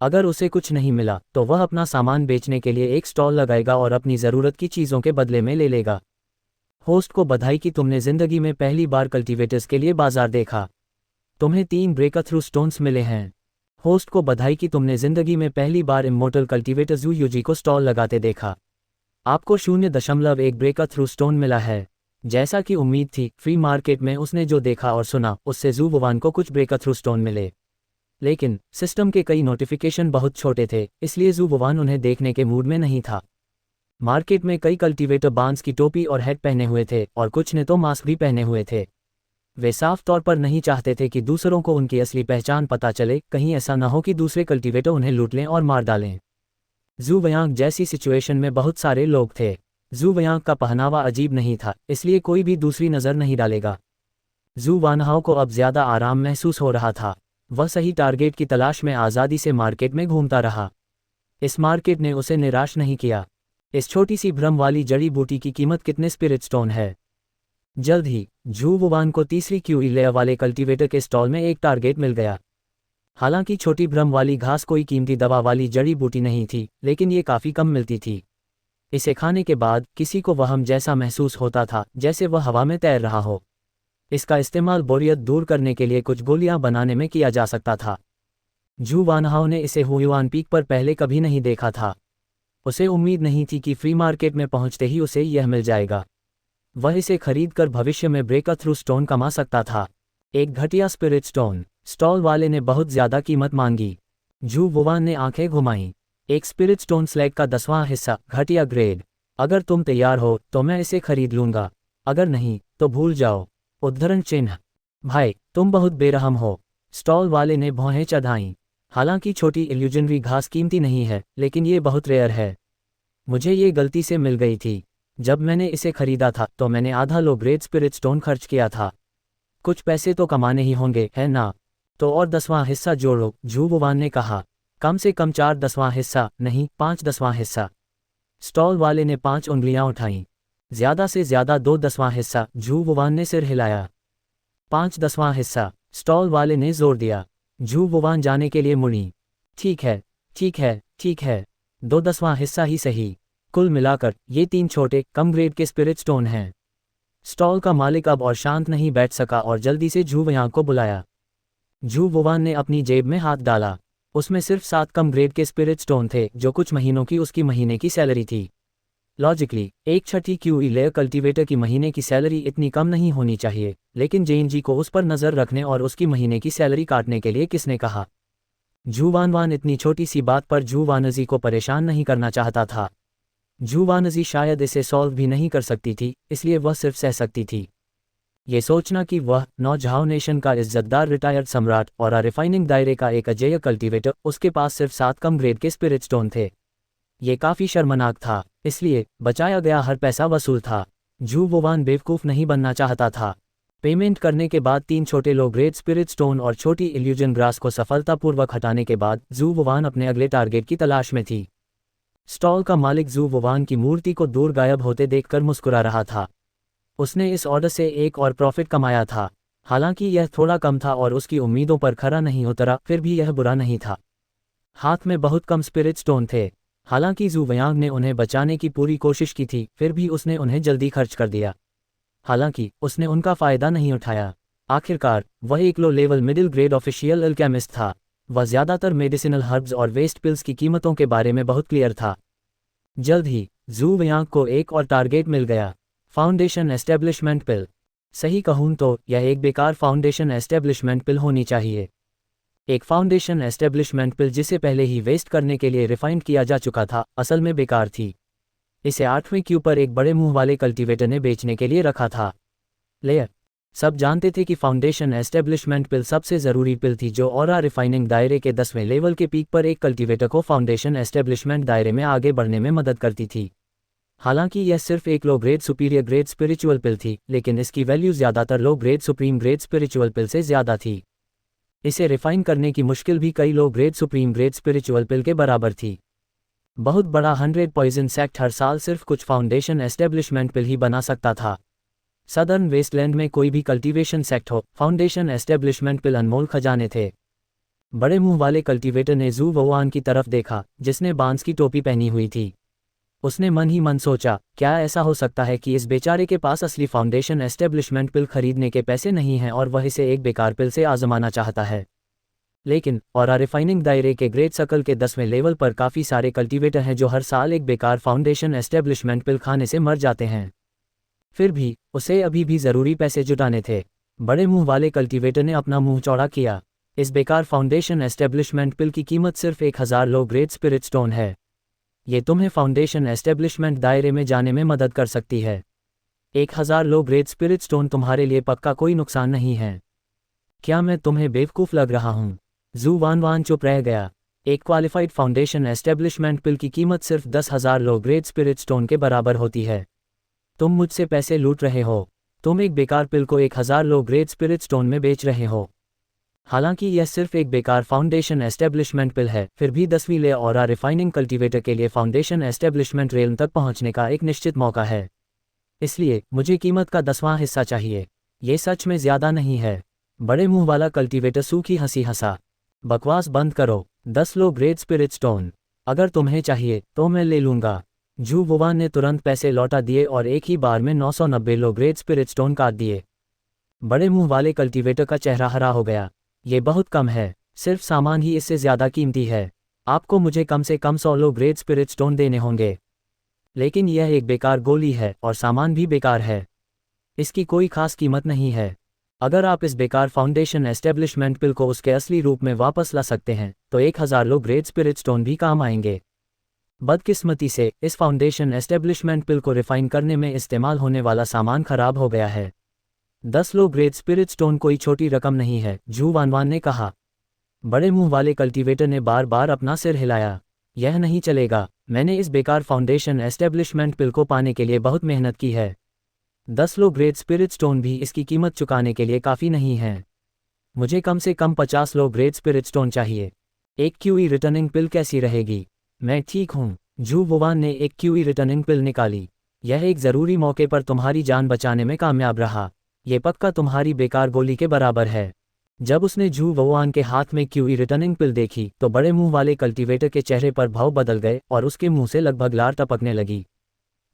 अगर उसे कुछ नहीं मिला तो वह अपना सामान बेचने के लिए एक स्टॉल लगाएगा और अपनी ज़रूरत की चीज़ों के बदले में ले लेगा। होस्ट को बधाई कि तुमने ज़िंदगी में पहली बार कल्टीवेटर्स के लिए बाजार देखा। तुम्हें 3 ब्रेकथ्रू स्टोन्स मिले हैं। होस्ट को बधाई कि तुमने ज़िंदगी में पहली बार इमोर्टल कल्टीवेटर जू यूजी को स्टॉल लगाते देखा। आपको 0.1 ब्रेकथ्रू स्टोन मिला है। जैसा कि उम्मीद थी, फ्री मार्केट में उसने जो देखा और सुना उससे जू वुवान को कुछ ब्रेकथ्रू स्टोन मिले। लेकिन सिस्टम के कई नोटिफिकेशन बहुत छोटे थे, इसलिए जू वुवान उन्हें देखने के मूड में नहीं था। मार्केट में कई कल्टीवेटर बांस की टोपी और हेड पहने हुए थे और कुछ ने तो मास्क भी पहने हुए थे। वे साफ तौर पर नहीं चाहते थे कि दूसरों को उनकी असली पहचान पता चले, कहीं ऐसा न हो कि दूसरे कल्टीवेटर उन्हें लूट लें और मार डालें। जू वयांग जैसी सिचुएशन में बहुत सारे लोग थे। जू वयांग का पहनावा अजीब नहीं था, इसलिए कोई भी दूसरी नज़र नहीं डालेगा। जू वानहाउ को अब ज़्यादा आराम महसूस हो रहा था। वह सही टारगेट की तलाश में आज़ादी से मार्केट में घूमता रहा। इस मार्केट ने उसे निराश नहीं किया। इस छोटी सी भ्रम वाली जड़ी बूटी की कीमत कितने स्पिरिट स्टोन है? जल्द ही जू वुवान को तीसरी क्यूई लेयर वाले कल्टीवेटर के स्टॉल में एक टारगेट मिल गया। हालांकि छोटी भ्रम वाली घास कोई कीमती दवा वाली जड़ी बूटी नहीं थी, लेकिन ये काफ़ी कम मिलती थी। इसे खाने के बाद किसी को वहम जैसा महसूस होता था, जैसे वह हवा में तैर रहा हो। इसका इस्तेमाल बोरियत दूर करने के लिए कुछ गोलियां बनाने में किया जा सकता था। जू वानहाउ ने इसे हुयुआन पीक पर पहले कभी नहीं देखा था। उसे उम्मीद नहीं थी कि फ्री मार्केट में पहुंचते ही उसे यह मिल जाएगा। वह इसे खरीदकर भविष्य में ब्रेकथ्रू स्टोन कमा सकता था। एक घटिया स्पिरिट स्टोन। स्टॉल वाले ने बहुत ज़्यादा कीमत मांगी। जू वुवान ने आंखें घुमाईं। एक स्पिरिट स्टोन स्लैग का 10वां हिस्सा, घटिया ग्रेड। अगर तुम तैयार हो तो मैं इसे खरीद लूँगा, अगर नहीं तो भूल जाओ। उद्धरण चिन्ह। भाई तुम बहुत बेरहम हो। स्टॉल वाले ने भौहें चढ़ाईं। हालांकि छोटी इल्यूजनरी घास कीमती नहीं है, लेकिन ये बहुत रेयर है। मुझे ये गलती से मिल गई थी। जब मैंने इसे खरीदा था तो मैंने आधा लो ग्रेड स्पिरिट स्टोन खर्च किया था। कुछ पैसे तो कमाने ही होंगे, है ना? तो और 10वां हिस्सा जोड़ो, जू वुवान ने कहा। कम से कम 4/10वां हिस्सा, नहीं 5/10वां हिस्सा। स्टॉल वाले ने 5 उंगलियां उठाईं। ज़्यादा से ज़्यादा 2/10वां हिस्सा, जू वुवान ने सिर हिलाया। 5/10वां हिस्सा, स्टॉल वाले ने जोर दिया। जू वुवान जाने के लिए मुड़ी। ठीक है, ठीक है, ठीक है, 2/10वां हिस्सा ही सही। कुल मिलाकर ये 3 छोटे कम ग्रेड के स्पिरिट स्टोन हैं। स्टॉल का मालिक अब और शांत नहीं बैठ सका और जल्दी से जू वयांग को बुलाया। जू वुवान ने अपनी जेब में हाथ डाला। उसमें सिर्फ 7 कम ग्रेड के स्पिरिट स्टोन थे, जो कुछ महीनों की उसकी महीने की सैलरी थी। लॉजिकली एक छठी क्यूई लेयर कल्टीवेटर की महीने की सैलरी इतनी कम नहीं होनी चाहिए, लेकिन जेएनजी को उस पर नज़र रखने और उसकी महीने की सैलरी काटने के लिए किसने कहा? जू वानवान इतनी छोटी सी बात पर जू वानजी को परेशान नहीं करना चाहता था। जू वानजी शायद इसे सॉल्व भी नहीं कर सकती थी, इसलिए वह सिर्फ सह सकती थी। ये सोचना कि वह नौजहाओ नेशन का इज्जतदार रिटायर्ड सम्राट और रिफाइनिंग दायरे का एक अजेय कल्टीवेटर, उसके पास सिर्फ 7 कम ग्रेड के स्पिरिट स्टोन थे। ये काफ़ी शर्मनाक था, इसलिए बचाया गया हर पैसा वसूल था। जू वुवान बेवकूफ़ नहीं बनना चाहता था। पेमेंट करने के बाद 3 छोटे लो ग्रेड स्पिरिट स्टोन और छोटी इल्यूजन ग्रास को सफलतापूर्वक हटाने के बाद जू वुवान अपने अगले टारगेट की तलाश में थी। स्टॉल का मालिक जू वुवान की मूर्ति को दूर गायब होते देखकर मुस्कुरा रहा था। उसने इस ऑर्डर से एक और प्रॉफिट कमाया था। हालांकि यह थोड़ा कम था और उसकी उम्मीदों पर खरा नहीं उतरा, फिर भी यह बुरा नहीं था। हाथ में बहुत कम स्पिरिट स्टोन थे। हालांकि जू वयांग ने उन्हें बचाने की पूरी कोशिश की थी, फिर भी उसने उन्हें जल्दी खर्च कर दिया। हालांकि उसने उनका फ़ायदा नहीं उठाया। आखिरकार वह एक लो level middle grade official alchemist था। वह ज़्यादातर मेडिसिनल हर्ब्स और वेस्ट पिल्स की कीमतों के बारे में बहुत क्लियर था। जल्द ही जू वयांग को एक और टारगेट मिल गया, फाउंडेशन एस्टेब्लिशमेंट पिल। सही कहूँ तो यह एक बेकार फाउंडेशन एस्टेब्लिशमेंट पिल होनी चाहिए। एक फाउंडेशन एस्टेब्लिशमेंट पिल जिसे पहले ही वेस्ट करने के लिए रिफाइंड किया जा चुका था, असल में बेकार थी। इसे 8वें क्यू पर एक बड़े मुंह वाले कल्टीवेटर ने बेचने के लिए रखा था। लेयर सब जानते थे कि फाउंडेशन एस्टेब्लिशमेंट पिल सबसे ज़रूरी पिल थी जो ऑरा रिफाइनिंग दायरे के 10वें लेवल के पीक पर एक कल्टीवेटर को फाउंडेशन एस्टेब्लिशमेंट दायरे में आगे बढ़ने में मदद करती थी। हालांकि यह सिर्फ एक low grade superior grade spiritual pill थी, लेकिन इसकी वैल्यू ज़्यादातर low grade supreme grade spiritual pill से ज़्यादा थी। इसे रिफाइन करने की मुश्किल भी कई low grade supreme grade spiritual pill के बराबर थी। बहुत बड़ा 100 पॉइजन सेक्ट हर साल सिर्फ कुछ फाउंडेशन एस्टेब्लिशमेंट पिल ही बना सकता था। सदर्न वेस्टलैंड में कोई भी कल्टीवेशन सेक्ट हो, फाउंडेशन एस्टेब्लिशमेंट पिल अनमोल खजाने थे। बड़े मुंह वाले कल्टीवेटर ने जू वुआन की तरफ देखा, जिसने बांस की टोपी पहनी हुई थी। उसने मन ही मन सोचा, क्या ऐसा हो सकता है कि इस बेचारे के पास असली फाउंडेशन एस्टेब्लिशमेंट पिल खरीदने के पैसे नहीं हैं और वह इसे एक बेकार पिल से आजमाना चाहता है। लेकिन ऑरा रिफाइनिंग दायरे के ग्रेट सर्कल के 10वें लेवल पर काफ़ी सारे कल्टीवेटर हैं जो हर साल एक बेकार फाउंडेशन एस्टेब्लिशमेंट पिल खाने से मर जाते हैं। फिर भी उसे अभी भी ज़रूरी पैसे जुटाने थे। बड़े मुंह वाले कल्टीवेटर ने अपना मुंह चौड़ा किया। इस बेकार फाउंडेशन एस्टेब्लिशमेंट पिल की कीमत सिर्फ 1000 लो ग्रेड स्पिरिट स्टोन है। ये तुम्हें फाउंडेशन एस्टेब्लिशमेंट दायरे में जाने में मदद कर सकती है। 1000 लो ग्रेड स्पिरिट स्टोन तुम्हारे लिए पक्का कोई नुकसान नहीं है। क्या मैं तुम्हें बेवकूफ़ लग रहा हूँ? जू वान चुप रह गया। एक क्वालिफाइड फाउंडेशन एस्टेब्लिशमेंट पिल की कीमत सिर्फ 10,000 लो ग्रेड स्पिरिट स्टोन के बराबर होती है। तुम मुझसे पैसे लूट रहे हो। तुम एक बेकार पिल को 1000 लो ग्रेड स्पिरिट स्टोन में बेच रहे हो। हालांकि यह सिर्फ एक बेकार फाउंडेशन एस्टेब्लिशमेंट पिल है, फिर भी 10वीं ले ऑरा रिफाइनिंग कल्टीवेटर के लिए फाउंडेशन एस्टेब्लिशमेंट रेलम तक पहुंचने का एक निश्चित मौका है। इसलिए मुझे कीमत का 10वां हिस्सा चाहिए। ये सच में ज़्यादा नहीं है। बड़े मुंह वाला कल्टीवेटर सूखी हंसी हंसा। बकवास बंद करो। 10 लो ग्रेड स्पिरिट स्टोन अगर तुम्हें चाहिए तो मैं ले लूँगा। जू वुआन ने तुरंत पैसे लौटा दिए और एक ही बार में 990 लो ग्रेड स्पिरिट स्टोन काट दिए। बड़े मुंह वाले कल्टीवेटर का चेहरा हरा हो गया। ये बहुत कम है। सिर्फ सामान ही इससे ज़्यादा कीमती है। आपको मुझे कम से कम 100 लो ग्रेड स्पिरिट स्टोन देने होंगे। लेकिन यह एक बेकार गोली है और सामान भी बेकार है। इसकी कोई खास कीमत नहीं है। अगर आप इस बेकार फाउंडेशन एस्टेब्लिशमेंट पिल को उसके असली रूप में वापस ला सकते हैं तो 1000 लो ग्रेड स्पिरिट स्टोन भी काम आएंगे। बदकिस्मती से इस फाउंडेशन एस्टेब्लिशमेंट पिल को रिफाइन करने में इस्तेमाल होने वाला सामान खराब हो गया है। 10 लो ग्रेड स्पिरिट स्टोन कोई छोटी रकम नहीं है, जू वान ने कहा। बड़े मुंह वाले कल्टीवेटर ने बार बार अपना सिर हिलाया। यह नहीं चलेगा। मैंने इस बेकार फाउंडेशन एस्टेब्लिशमेंट पिल को पाने के लिए बहुत मेहनत की है। 10 लो ग्रेड स्पिरिट स्टोन भी इसकी कीमत चुकाने के लिए काफ़ी नहीं है। मुझे कम से कम 50 लो ग्रेड स्पिरिट स्टोन चाहिए। एक क्यूई रिटर्निंग पिल कैसी रहेगी? मैं ठीक हूँ। जू वुआन ने एक क्यूई रिटर्निंग पिल निकाली। यह एक ज़रूरी मौके पर तुम्हारी जान बचाने में कामयाब रहा। ये पक्का तुम्हारी बेकार गोली के बराबर है। जब उसने जू वुआन के हाथ में क्यूई रिटर्निंग पिल देखी तो बड़े मुंह वाले कल्टीवेटर के चेहरे पर भाव बदल गए और उसके मुंह से लगभग लार टपकने लगी।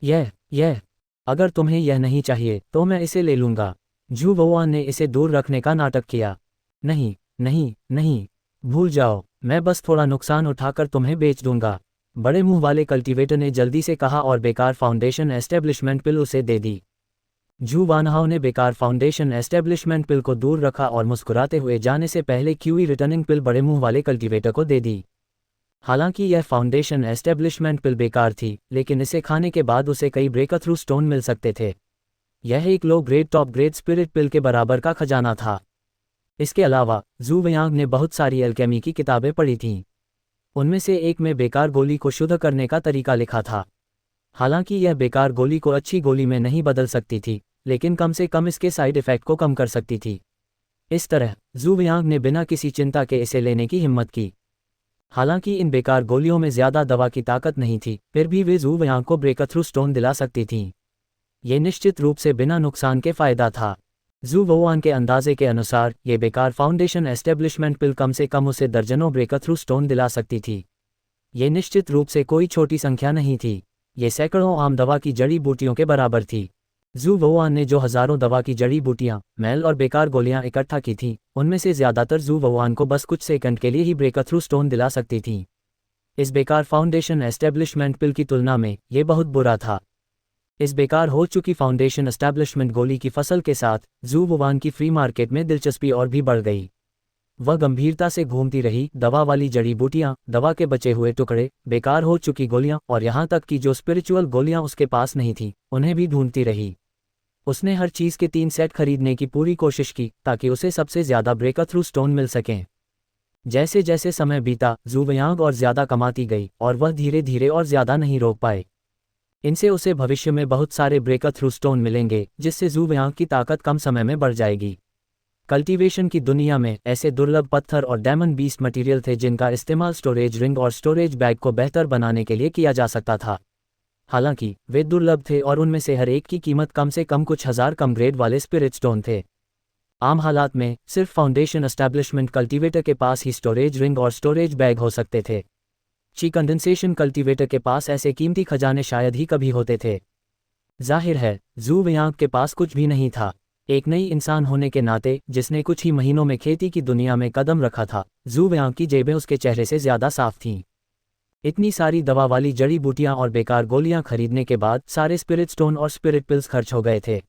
यह अगर तुम्हें यह नहीं चाहिए तो मैं इसे ले लूँगा। जू वुआन ने इसे दूर रखने का नाटक किया। नहीं नहीं नहीं, भूल जाओ। मैं बस थोड़ा नुकसान उठाकर तुम्हें बेच दूंगा। बड़े मुंह वाले कल्टीवेटर ने जल्दी से कहा और बेकार फाउंडेशन एस्टेब्लिशमेंट पिल उसे दे दी। जू वानहाउ ने बेकार फाउंडेशन एस्टेब्लिशमेंट पिल को दूर रखा और मुस्कुराते हुए जाने से पहले क्यूई रिटर्निंग पिल बड़े मुंह वाले कल्टीवेटर को दे दी। हालांकि यह फाउंडेशन एस्टेब्लिशमेंट पिल बेकार थी, लेकिन इसे खाने के बाद उसे कई ब्रेकथ्रू स्टोन मिल सकते थे। यह एक low grade top grade spirit pill के बराबर का खजाना था। इसके अलावा जू वयांग ने बहुत सारी एल्केमी की किताबें पढ़ी थीं। उनमें से एक में बेकार गोली को शुद्ध करने का तरीका लिखा था। हालांकि यह बेकार गोली को अच्छी गोली में नहीं बदल सकती थी, लेकिन कम से कम इसके साइड इफ़ेक्ट को कम कर सकती थी। इस तरह जू वयांग ने बिना किसी चिंता के इसे लेने की हिम्मत की। हालांकि इन बेकार गोलियों में ज़्यादा दवा की ताकत नहीं थी, फिर भी वे जू वयांग को ब्रेकथ्रू स्टोन दिला सकती थीं। ये निश्चित रूप से बिना नुकसान के फ़ायदा था। जू वुआन के अंदाजे के अनुसार ये बेकार फाउंडेशन एस्टेब्लिशमेंट पिल कम से कम उसे दर्जनों ब्रेकथ्रू स्टोन दिला सकती थी। ये निश्चित रूप से कोई छोटी संख्या नहीं थी। ये सैकड़ों आम दवा की जड़ी बूटियों के बराबर थी। जू वुआन ने जो हज़ारों दवा की जड़ी बूटियां, मैल और बेकार गोलियां इकट्ठा की थीं, उनमें से ज़्यादातर जू वुआन को बस कुछ सेकंड के लिए ही ब्रेकथ्रू स्टोन दिला सकती थीं। इस बेकार फाउंडेशन एस्टेब्लिशमेंट पिल की तुलना में ये बहुत बुरा था। इस बेकार हो चुकी फाउंडेशन एस्टैब्लिशमेंट गोली की फसल के साथ जू वुआन की फ्री मार्केट में दिलचस्पी और भी बढ़ गई। वह गंभीरता से घूमती रही, दवा वाली जड़ी बूटियां, दवा के बचे हुए टुकड़े, बेकार हो चुकी गोलियां और यहाँ तक कि जो स्पिरिचुअल गोलियां उसके पास नहीं थीं, उन्हें भी ढूंढती रही। उसने हर चीज़ के 3 सेट खरीदने की पूरी कोशिश की ताकि उसे सबसे ज़्यादा ब्रेक थ्रू स्टोन मिल सकें। जैसे जैसे समय बीता, जू वयांग और ज़्यादा कमाती गई और वह धीरे धीरे और ज़्यादा नहीं रोक पाए। इनसे उसे भविष्य में बहुत सारे ब्रेक थ्रू स्टोन मिलेंगे, जिससे जू वयांग की ताकत कम समय में बढ़ जाएगी। कल्टीवेशन की दुनिया में ऐसे दुर्लभ पत्थर और डायमंड बीस्ट मटेरियल थे जिनका इस्तेमाल स्टोरेज रिंग और स्टोरेज बैग को बेहतर बनाने के लिए किया जा सकता था। हालांकि वे दुर्लभ थे और उनमें से हर एक की कीमत कम से कम कुछ हज़ार कम ग्रेड वाले स्पिरिट स्टोन थे। आम हालात में सिर्फ फाउंडेशन एस्टैब्लिशमेंट कल्टीवेटर के पास ही स्टोरेज रिंग और स्टोरेज बैग हो सकते थे। ची कंडेंसेशन कल्टीवेटर के पास ऐसे कीमती खजाने शायद ही कभी होते थे। जाहिर है, जू वयांग के पास कुछ भी नहीं था। एक नई इंसान होने के नाते जिसने कुछ ही महीनों में खेती की दुनिया में कदम रखा था, जू वयांग की जेबें उसके चेहरे से ज़्यादा साफ थीं। इतनी सारी दवा वाली जड़ी बूटियां और बेकार गोलियां खरीदने के बाद सारे स्पिरिट स्टोन और स्पिरिट पिल्स खर्च हो गए थे।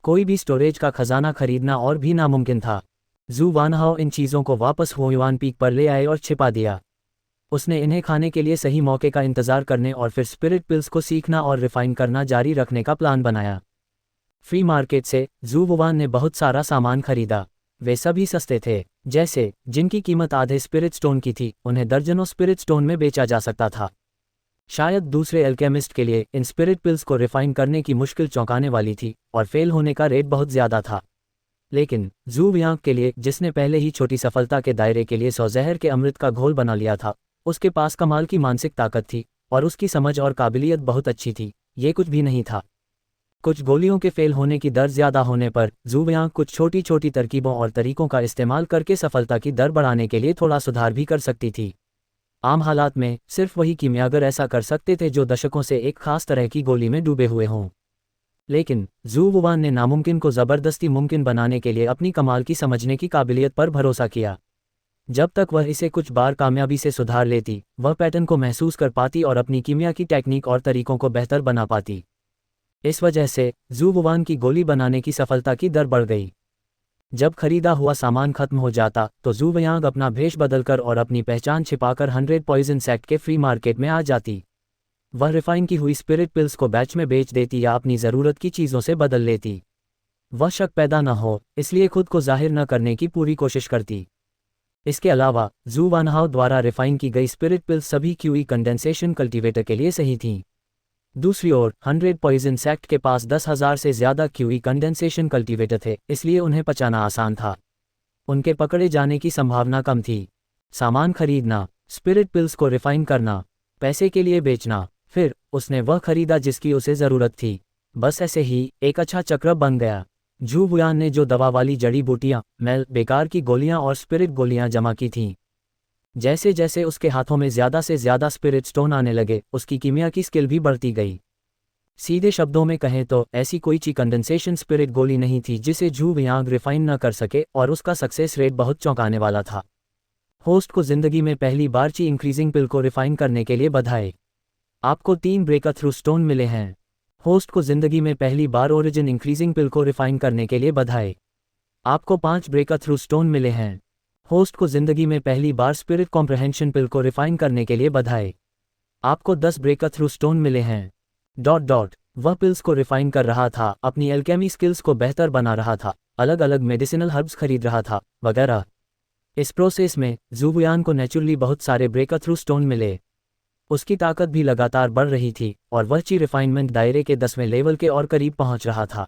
कोई भी स्टोरेज का खजाना खरीदना और भी नामुमकिन था। जू वानहाओ इन चीज़ों को वापस हुआन पीक पर ले आए और छिपा दिया। उसने इन्हें खाने के लिए सही मौके का इंतज़ार करने और फिर स्पिरिट पिल्स को सीखना और रिफाइन करना जारी रखने का प्लान बनाया। फ्री मार्केट से जू वुआन ने बहुत सारा सामान खरीदा। वे सभी सस्ते थे, जैसे जिनकी कीमत आधे स्पिरिट स्टोन की थी, उन्हें दर्जनों स्पिरिट स्टोन में बेचा जा सकता था। शायद दूसरे एल्केमिस्ट के लिए इन स्पिरिट पिल्स को रिफाइन करने की मुश्किल चौंकाने वाली थी और फेल होने का रेट बहुत ज़्यादा था। लेकिन जू वयांग के लिए, जिसने पहले ही छोटी सफलता के दायरे के लिए 100 जहर के अमृत का घोल बना लिया था, उसके पास कमाल की मानसिक ताकत थी और उसकी समझ और काबिलियत बहुत अच्छी थी। ये कुछ भी नहीं था। कुछ गोलियों के फेल होने की दर ज़्यादा होने पर जू वयांग कुछ छोटी छोटी तरकीबों और तरीकों का इस्तेमाल करके सफलता की दर बढ़ाने के लिए थोड़ा सुधार भी कर सकती थी। आम हालात में सिर्फ वही कीमियागर ऐसा कर सकते थे जो दशकों से एक खास तरह की गोली में डूबे हुए हों। लेकिन जू वुआन ने नामुमकिन को ज़बरदस्ती मुमकिन बनाने के लिए अपनी कमाल की समझने की काबिलियत पर भरोसा किया। जब तक वह इसे कुछ बार कामयाबी से सुधार लेती, वह पैटर्न को महसूस कर पाती और अपनी कीमिया की टेक्निक और तरीकों को बेहतर बना पाती। इस वजह से जू वुआन की गोली बनाने की सफलता की दर बढ़ गई। जब खरीदा हुआ सामान खत्म हो जाता तो जू वयांग अपना भेष बदलकर और अपनी पहचान छिपाकर 100 पॉइजन सेक्ट के फ्री मार्केट में आ जाती। वह रिफाइन की हुई स्पिरिट पिल्स को बैच में बेच देती या अपनी ज़रूरत की चीज़ों से बदल लेती। वह शक पैदा न हो इसलिए खुद को जाहिर न करने की पूरी कोशिश करती। इसके अलावा जू वानहाओ द्वारा रिफाइन की गई स्पिरिट पिल्स सभी क्यूई कंडेंसेशन कल्टीवेटर के लिए सही थीं। दूसरी ओर 100 पॉइजन सेक्ट के पास 10,000 से ज़्यादा क्यूई कंडेंसेशन कल्टीवेटर थे, इसलिए उन्हें पचाना आसान था। उनके पकड़े जाने की संभावना कम थी। सामान खरीदना, स्पिरिट पिल्स को रिफाइन करना, पैसे के लिए बेचना, फिर उसने वह खरीदा जिसकी उसे ज़रूरत थी। बस ऐसे ही एक अच्छा चक्र बन गया। जू वुआन ने जो दवा वाली जड़ी बूटियाँ, मेल, बेकार की गोलियाँ और स्पिरिट गोलियाँ जमा की थीं, जैसे जैसे उसके हाथों में ज़्यादा से ज़्यादा स्पिरिट स्टोन आने लगे, उसकी कीमिया की स्किल भी बढ़ती गई। सीधे शब्दों में कहें तो ऐसी कोई ची कंडेंसेशन स्पिरिट गोली नहीं थी जिसे जू वयांग रिफाइन न कर सके और उसका सक्सेस रेट बहुत चौंकाने वाला था। होस्ट को ज़िंदगी में पहली बार ची इंक्रीजिंग पिल को रिफाइन करने के लिए बधाई। आपको 3 ब्रेक थ्रू स्टोन मिले हैं। होस्ट को ज़िंदगी में पहली बार ओरिजिन इंक्रीजिंग पिल को रिफाइन करने के लिए बधाई। आपको 5 ब्रेक थ्रू स्टोन मिले हैं। होस्ट को ज़िंदगी में पहली बार स्पिरिट कॉम्प्रहेंशन पिल को रिफाइन करने के लिए बधाई। आपको 10 ब्रेक थ्रू स्टोन मिले हैं। वह पिल्स को रिफाइन कर रहा था, अपनी एल्केमी स्किल्स को बेहतर बना रहा था, अलग अलग मेडिसिनल हर्ब्स खरीद रहा था, वगैरह। इस प्रोसेस में जू वुआन को नेचुरली बहुत सारे ब्रेक थ्रू स्टोन मिले। उसकी ताकत भी लगातार बढ़ रही थी और वह ची रिफाइनमेंट दायरे के 10वें लेवल के और करीब पहुंच रहा था।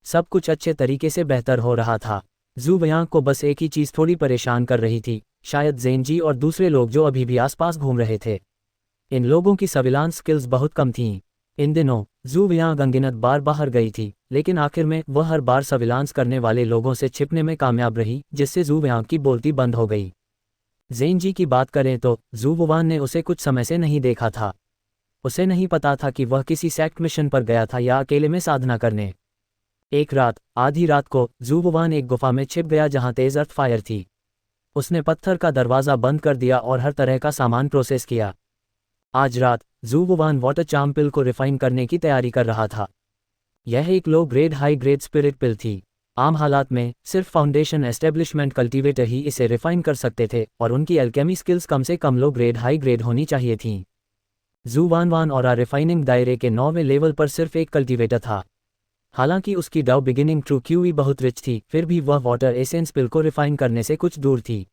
सब कुछ अच्छे तरीके से बेहतर हो रहा था। जू वयांग को बस एक ही चीज़ थोड़ी परेशान कर रही थी, शायद ज़ेनजी और दूसरे लोग जो अभी भी आसपास घूम रहे थे। इन लोगों की सर्विलांस स्किल्स बहुत कम थीं। इन दिनों जू वयांग अनगिनत बार बाहर गई थी, लेकिन आखिर में वह हर बार सर्विलांस करने वाले लोगों से छिपने में कामयाब रही, जिससे जू वयांग की बोलती बंद हो गई। ज़ेनजी की बात करें तो जू वुआन ने उसे कुछ समय से नहीं देखा था। उसे नहीं पता था कि वह किसी सेक्ट मिशन पर गया था या अकेले में साधना करने। एक रात, आधी रात को जू वुआन एक गुफा में छिप गया जहां तेज अर्थ फायर थी। उसने पत्थर का दरवाज़ा बंद कर दिया और हर तरह का सामान प्रोसेस किया। आज रात जू वुआन वाटर चार्म पिल को रिफाइन करने की तैयारी कर रहा था। यह एक low grade high grade spirit pill थी। आम हालात में सिर्फ फाउंडेशन एस्टेब्लिशमेंट कल्टीवेटर ही इसे रिफाइन कर सकते थे और उनकी एल्केमी स्किल्स कम से कम लो ग्रेड हाई ग्रेड होनी चाहिए थीं। जू वान और रिफाइनिंग दायरे के 9वें लेवल पर सिर्फ एक कल्टीवेटर था। हालांकि उसकी डाउ बिगिनिंग ट्रू क्यूई बहुत रिच थी, फिर भी वह वाटर एसेंस पिल को रिफाइन करने से कुछ दूर थी।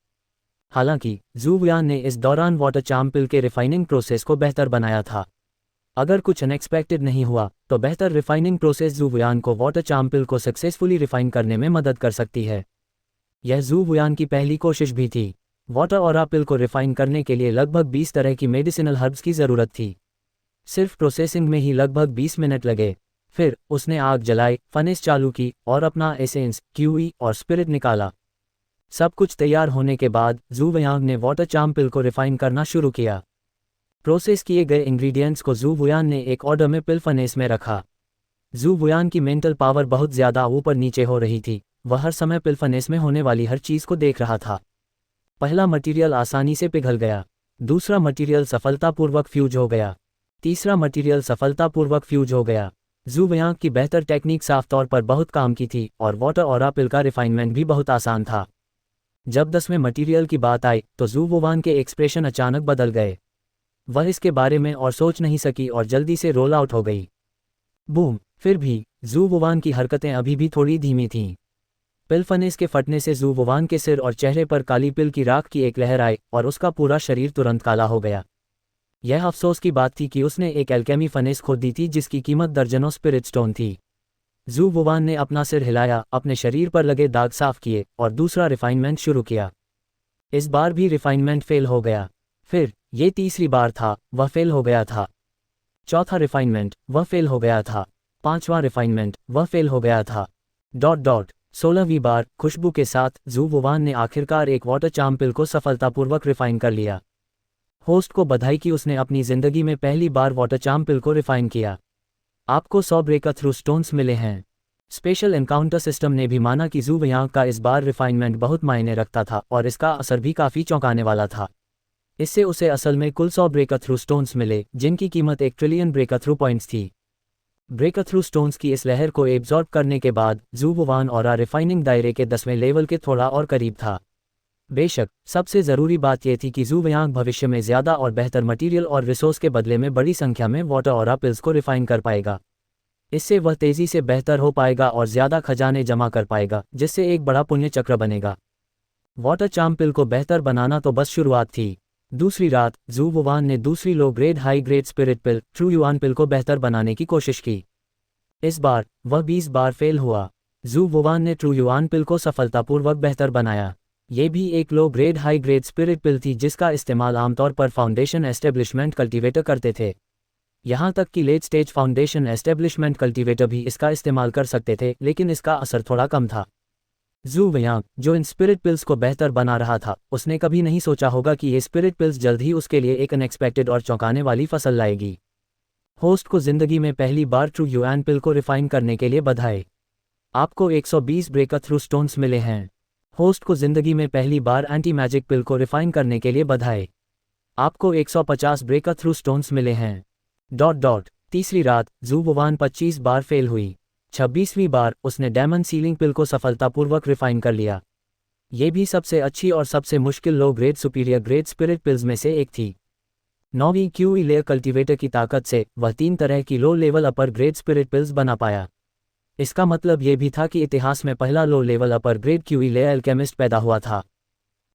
हालांकि जू वुयान ने इस दौरान वाटर चार्म पिल के रिफाइनिंग प्रोसेस को बेहतर बनाया था। अगर कुछ अनएक्सपेक्टेड नहीं हुआ तो बेहतर रिफाइनिंग प्रोसेस जू वुयान को वाटर चार्म पिल को सक्सेसफुली रिफाइन करने में मदद कर सकती है। यह जू वुयान की पहली कोशिश भी थी। वाटर ऑरा पिल को रिफाइन करने के लिए लगभग 20 तरह की मेडिसिनल हर्ब्स की ज़रूरत थी। सिर्फ प्रोसेसिंग में ही लगभग 20 मिनट लगे। फिर उसने आग जलाई, फनेस चालू की और अपना एसेंस, क्यूई और स्पिरिट निकाला। सब कुछ तैयार होने के बाद जू वुयान ने वाटर चार्म पिल को रिफाइन करना शुरू किया। प्रोसेस किए गए इंग्रेडिएंट्स को जू वुयान ने एक ऑर्डर में पिल फनेस में रखा। जू वुयान की मेंटल पावर बहुत ज़्यादा ऊपर नीचे हो रही थी। वह हर समय पिल फनेस में होने वाली हर चीज़ को देख रहा था। पहला मटेरियल आसानी से पिघल गया, दूसरा मटेरियल सफलतापूर्वक फ्यूज हो गया, तीसरा मटेरियल सफलतापूर्वक फ्यूज हो गया। जू वुयान की बेहतर टेक्निक साफ तौर पर बहुत काम की थी और वाटर ऑरा पिल का रिफाइनमेंट भी बहुत आसान था। जब 10वें मटेरियल की बात आई तो जू वुयान के एक्सप्रेशन अचानक बदल गए। वह इसके बारे में और सोच नहीं सकी और जल्दी से रोल आउट हो गई। बूम! फिर भी जू वुयान की हरकतें अभी भी थोड़ी धीमी थीं। पिल फनेस के फटने से जू वुयान के सिर और चेहरे पर काली पिल की राख की एक लहर आई और उसका पूरा शरीर तुरंत काला हो गया। यह अफसोस की बात थी कि उसने एक एल्केमी फनेस खो दी थी जिसकी कीमत दर्जनों स्पिरिट स्टोन थी। जू वुयान ने अपना सिर हिलाया, अपने शरीर पर लगे दाग साफ किए और दूसरा रिफाइनमेंट शुरू किया। इस बार भी रिफाइनमेंट फेल हो गया। फिर ये तीसरी बार था, वह फेल हो गया था। चौथा रिफाइनमेंट, वह फेल हो गया था। पांचवां रिफाइनमेंट, वह फेल हो गया था। 16वीं बार खुशबू के साथ जू वुयान ने आखिरकार एक वाटर चार्म पिल को सफलतापूर्वक रिफाइन कर लिया। होस्ट को बधाई कि उसने अपनी जिंदगी में पहली बार वाटर चार्म पिल को रिफाइन किया। आपको 100 ब्रेक थ्रू स्टोन्स मिले हैं। स्पेशल एनकाउंटर सिस्टम ने भी माना कि जू वुयान का इस बार रिफाइनमेंट बहुत मायने रखता था और इसका असर भी काफ़ी चौंकाने वाला था। इससे उसे असल में कुल 100 ब्रेक थ्रू स्टोन्स मिले जिनकी कीमत 1 ट्रिलियन ब्रेक थ्रू पॉइंट्स थी। ब्रेक थ्रू स्टोन्स की इस लहर को एब्जॉर्ब करने के बाद जू वुयान और रिफाइनिंग दायरे के 10वें लेवल के थोड़ा और करीब था। बेशक सबसे ज़रूरी बात यह थी कि जू वुयान भविष्य में ज़्यादा और बेहतर मटेरियल और रिसोर्स के बदले में बड़ी संख्या में वाटर ऑरा पिल्स को रिफाइन कर पाएगा। इससे वह तेज़ी से बेहतर हो पाएगा और ज़्यादा खजाने जमा कर पाएगा, जिससे एक बड़ा पुण्य चक्र बनेगा। वाटर चार्म पिल को बेहतर बनाना तो बस शुरुआत थी। दूसरी रात जू वुयान ने दूसरी low grade high grade spirit pill true Yuan pill को बेहतर बनाने की कोशिश की। इस बार वह 20 बार फेल हुआ। जू वुयान ने ट्रू युआन पिल को सफलतापूर्वक बेहतर बनाया। ये भी एक low grade high grade spirit pill थी जिसका इस्तेमाल आमतौर पर फाउंडेशन एस्टेब्लिशमेंट कल्टीवेटर करते थे। यहाँ तक कि late stage foundation establishment cultivator भी इसका इस्तेमाल कर सकते थे, लेकिन इसका असर थोड़ा कम था। जू वुयान, जो इन स्पिरिट पिल्स को बेहतर बना रहा था, उसने कभी नहीं सोचा होगा कि ये स्पिरिट पिल्स जल्द ही उसके लिए एक अनएक्सपेक्टेड और चौंकाने वाली फसल लाएगी। होस्ट को जिंदगी में पहली बार ट्रू युआन पिल को रिफाइन करने के लिए बधाई। आपको 120 ब्रेक थ्रू स्टोन्स मिले हैं। होस्ट को जिंदगी में पहली बार एंटी मैजिक पिल को रिफाइन करने के लिए बधाई। आपको 150 ब्रेक थ्रू स्टोन्स मिले हैं। तीसरी रात जू वुयान 25 बार फेल हुई। 26वीं बार उसने डायमंड सीलिंग पिल को सफलतापूर्वक रिफाइन कर लिया। ये भी सबसे अच्छी और सबसे मुश्किल लो grade superior grade spirit pills में से एक थी। 9वीं क्यूई लेयर कल्टीवेटर की ताकत से वह 3 तरह की लो लेवल अपर ग्रेड स्पिरिट पिल्स बना पाया। इसका मतलब ये भी था कि इतिहास में पहला लो लेवल अपर ग्रेड क्यूई लेयर अल्केमिस्ट पैदा हुआ था।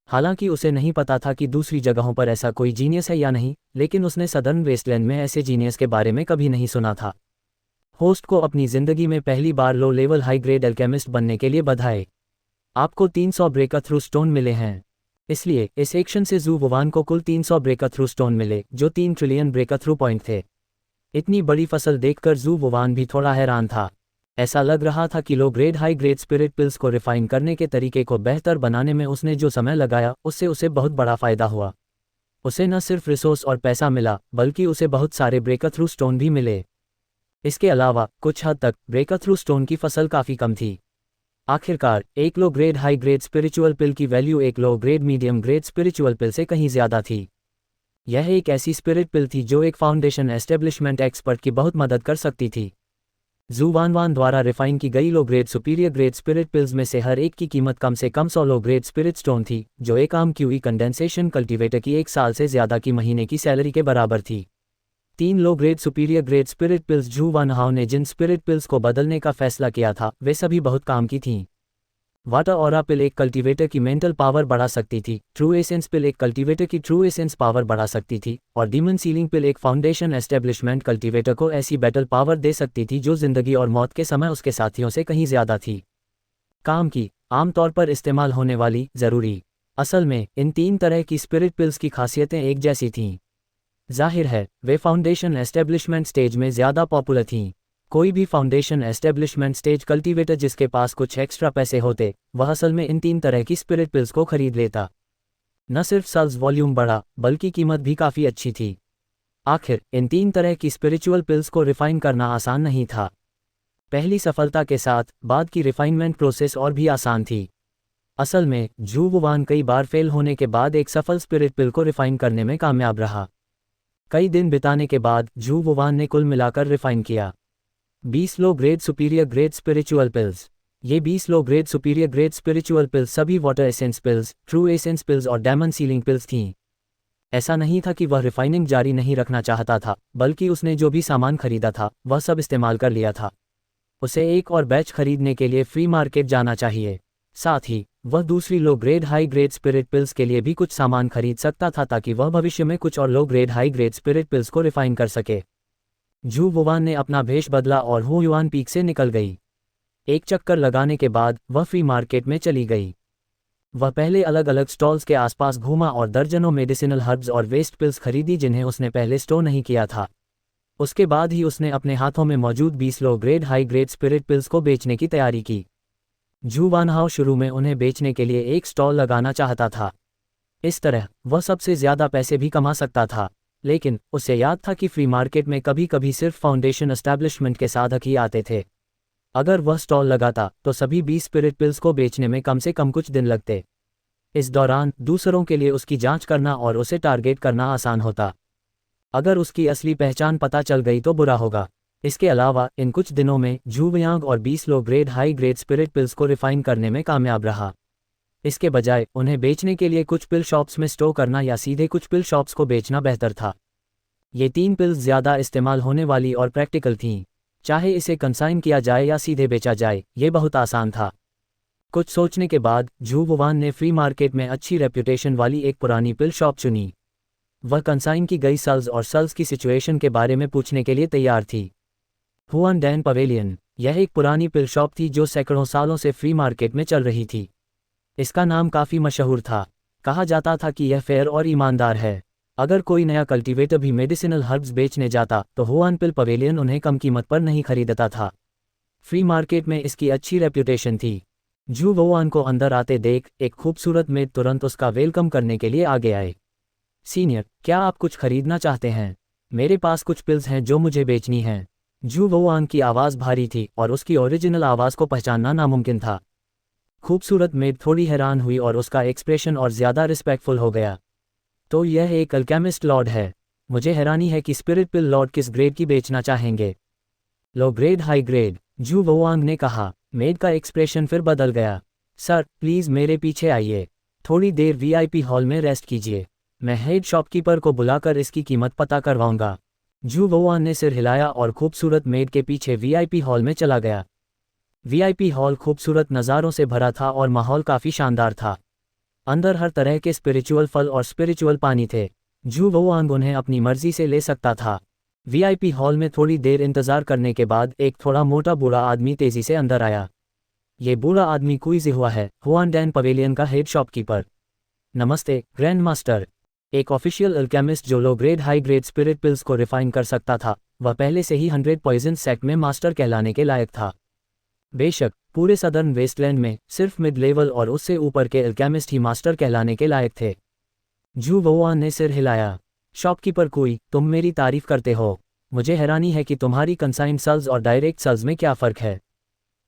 हालांकि उसे नहीं पता था कि दूसरी जगहों पर ऐसा कोई जीनियस है या नहीं, लेकिन उसने सदर्न वेस्टलैंड में ऐसे जीनियस के बारे में कभी नहीं सुना था। होस्ट को अपनी जिंदगी में पहली बार low level high grade alchemist बनने के लिए बधाई। आपको 300 ब्रेक थ्रू स्टोन मिले हैं। इसलिए इस एक्शन से जू वुयान को कुल 300 ब्रेक थ्रू स्टोन मिले, जो 3 ट्रिलियन ब्रेक थ्रू पॉइंट थे। इतनी बड़ी फसल देखकर जू वुयान भी थोड़ा हैरान था। ऐसा लग रहा था कि लो grade high grade spirit pills को रिफाइन करने के तरीके को बेहतर बनाने में उसने जो समय लगाया उससे उसे बहुत बड़ा फायदा हुआ। उसे न सिर्फ रिसोर्स और पैसा मिला, बल्कि उसे बहुत सारे ब्रेक थ्रू स्टोन भी मिले। इसके अलावा कुछ हद तक ब्रेक थ्रू स्टोन की फसल काफ़ी कम थी। आखिरकार एक low grade high grade spiritual pill की वैल्यू एक low grade medium grade spiritual pill से कहीं ज़्यादा थी। यह एक ऐसी स्पिरिट पिल थी जो एक फाउंडेशन एस्टेब्लिशमेंट एक्सपर्ट की बहुत मदद कर सकती थी। जू वुयान द्वारा रिफाइन की गई लो grade superior grade spirit pills में से हर एक की कीमत कम से कम 100 लो ग्रेड स्पिरिट स्टोन थी, जो एक आम क्यूई कंडेंसेशन कल्टीवेटर की 1 साल से ज़्यादा की महीने की सैलरी के बराबर थी। 3 low grade superior grade spirit pills. Zhu Wanhao ने जिन स्पिरिट पिल्स को बदलने का फैसला किया था वे सभी बहुत काम की थीं। वाटर ऑरा पिल एक कल्टीवेटर की मेंटल पावर बढ़ा सकती थी, ट्रू एसेंस पिल एक कल्टीवेटर की ट्रू एसेंस पावर बढ़ा सकती थी, और डीमन सीलिंग पिल एक फाउंडेशन एस्टेब्लिशमेंट कल्टीवेटर को ऐसी बैटल पावर दे सकती थी जो जिंदगी और मौत के समय उसके साथियों से कहीं ज्यादा थी। काम की, आमतौर पर इस्तेमाल होने वाली, जरूरी। असल में इन 3 तरह की स्पिरिट पिल्स की खासियतें एक जैसी थीं। जाहिर है वे फाउंडेशन एस्टेब्लिशमेंट स्टेज में ज़्यादा पॉपुलर थीं। कोई भी फाउंडेशन एस्टेब्लिशमेंट स्टेज कल्टीवेटर जिसके पास कुछ एक्स्ट्रा पैसे होते, वह असल में इन 3 तरह की स्पिरिट पिल्स को खरीद लेता। न सिर्फ सेल्स वॉल्यूम बढ़ा, बल्कि कीमत भी काफ़ी अच्छी थी। आखिर इन 3 तरह की स्पिरिचुअल पिल्स को रिफाइन करना आसान नहीं था। पहली सफलता के साथ बाद की रिफाइनमेंट प्रोसेस और भी आसान थी। असल में झू वुवान कई बार फेल होने के बाद एक सफल स्पिरिट पिल को रिफाइन करने में कामयाब रहा। कई दिन बिताने के बाद झू वुवान ने कुल मिलाकर रिफाइन किया 20 low grade superior grade spiritual pills. ये 20 low grade superior grade spiritual pills सभी water essence pills, true essence pills और डायमंड सीलिंग पिल्स थीं। ऐसा नहीं था कि वह रिफाइनिंग जारी नहीं रखना चाहता था, बल्कि उसने जो भी सामान खरीदा था वह सब इस्तेमाल कर लिया था। उसे एक और बैच खरीदने के लिए फ्री मार्केट जाना चाहिए। साथ ही वह दूसरी low grade high grade spirit pills के लिए भी कुछ सामान खरीद सकता था ताकि वह भविष्य में कुछ और लो grade high grade spirit pills को रिफाइन कर सके। झू वुवान ने अपना भेष बदला और हुयुआन पीक से निकल गई। एक चक्कर लगाने के बाद वह फ्री मार्केट में चली गई। वह पहले अलग अलग स्टॉल्स के आसपास घूमा और दर्जनों मेडिसिनल हर्ब्स और वेस्ट पिल्स खरीदी जिन्हें उसने पहले स्टोर नहीं किया था। उसके बाद ही उसने अपने हाथों में मौजूद 20 low grade high grade spirit pills को बेचने की तैयारी की। झू वानहाओ शुरू में उन्हें बेचने के लिए एक स्टॉल लगाना चाहता था। इस तरह वह सबसे ज़्यादा पैसे भी कमा सकता था, लेकिन उसे याद था कि फ्री मार्केट में कभी कभी सिर्फ फाउंडेशन एस्टैब्लिशमेंट के साधक ही आते थे। अगर वह स्टॉल लगाता तो सभी 20 स्पिरिट पिल्स को बेचने में कम से कम कुछ दिन लगते। इस दौरान दूसरों के लिए उसकी जांच करना और उसे टारगेट करना आसान होता। अगर उसकी असली पहचान पता चल गई तो बुरा होगा। इसके अलावा इन कुछ दिनों में झू वियांग और 20 low grade high grade spirit pills को रिफाइन करने में कामयाब रहा। इसके बजाय उन्हें बेचने के लिए कुछ पिल शॉप्स में स्टोर करना या सीधे कुछ पिल शॉप्स को बेचना बेहतर था। ये 3 पिल्स ज़्यादा इस्तेमाल होने वाली और प्रैक्टिकल थीं। चाहे इसे कंसाइन किया जाए या सीधे बेचा जाए, ये बहुत आसान था। कुछ सोचने के बाद झू वुवान ने फ्री मार्केट में अच्छी रेप्यूटेशन वाली एक पुरानी पिल शॉप चुनी। वह कंसाइन की गई सेल्स और सेल्स की सिचुएशन के बारे में पूछने के लिए तैयार थी। हुआन डैन पवेलियन, यह एक पुरानी पिल शॉप थी जो सैकड़ों सालों से फ्री मार्केट में चल रही थी। इसका नाम काफ़ी मशहूर था। कहा जाता था कि यह फेयर और ईमानदार है। अगर कोई नया कल्टीवेटर भी मेडिसिनल हर्ब्स बेचने जाता तो हुआन पिल पवेलियन उन्हें कम कीमत पर नहीं खरीदता था। फ्री मार्केट में इसकी अच्छी रेप्यूटेशन थी। झू वुआन को अंदर आते देख एक खूबसूरत मेड तुरंत उसका वेलकम करने के लिए आगे आए। सीनियर, क्या आप कुछ खरीदना चाहते हैं? मेरे पास कुछ पिल्स हैं जो मुझे बेचनी हैं। झू वुआन की आवाज़ भारी थी और उसकी ओरिजिनल आवाज़ को पहचानना नामुमकिन था। खूबसूरत मेड थोड़ी हैरान हुई और उसका एक्सप्रेशन और ज़्यादा रिस्पेक्टफुल हो गया। तो यह एक अल्केमिस्ट लॉर्ड है। मुझे हैरानी है कि स्पिरिट पिल लॉर्ड किस ग्रेड की बेचना चाहेंगे। लो ग्रेड हाई ग्रेड, झू वुआन ने कहा। मेड का एक्सप्रेशन फिर बदल गया। सर प्लीज़ मेरे पीछे आइए। थोड़ी देर वीआईपी हॉल में रेस्ट कीजिए। मैं हेड शॉपकीपर को बुलाकर इसकी कीमत पता करवाऊंगा। झू वुआन ने सिर हिलाया और खूबसूरत मेड के पीछे वीआईपी हॉल में चला गया। वीआईपी हॉल खूबसूरत नज़ारों से भरा था और माहौल काफ़ी शानदार था। अंदर हर तरह के स्पिरिचुअल फल और स्पिरिचुअल पानी थे। झू वुआन उन्हें अपनी मर्जी से ले सकता था। वीआईपी हॉल में थोड़ी देर इंतज़ार करने के बाद एक थोड़ा मोटा बूढ़ा आदमी तेज़ी से अंदर आया। ये बूढ़ा आदमी कुई हुआ है, हुआन डैन पवेलियन का हेड शॉपकीपर। नमस्ते ग्रैंड मास्टर। एक ऑफिशियल अल्केमिस्ट जो लो grade high grade spirit pills को रिफाइन कर सकता था, वह पहले से ही 100 पॉइजन सेक्ट में मास्टर कहलाने के लायक था। बेशक पूरे सदर्न वेस्टलैंड में सिर्फ मिड लेवल और उससे ऊपर के अल्केमिस्ट ही मास्टर कहलाने के लायक थे। झू वुआन ने सिर हिलाया। शॉपकीपर कुई, तुम मेरी तारीफ करते हो। मुझे हैरानी है कि तुम्हारी कंसाइंड सेल्स और डायरेक्ट सेल्स में क्या फ़र्क है।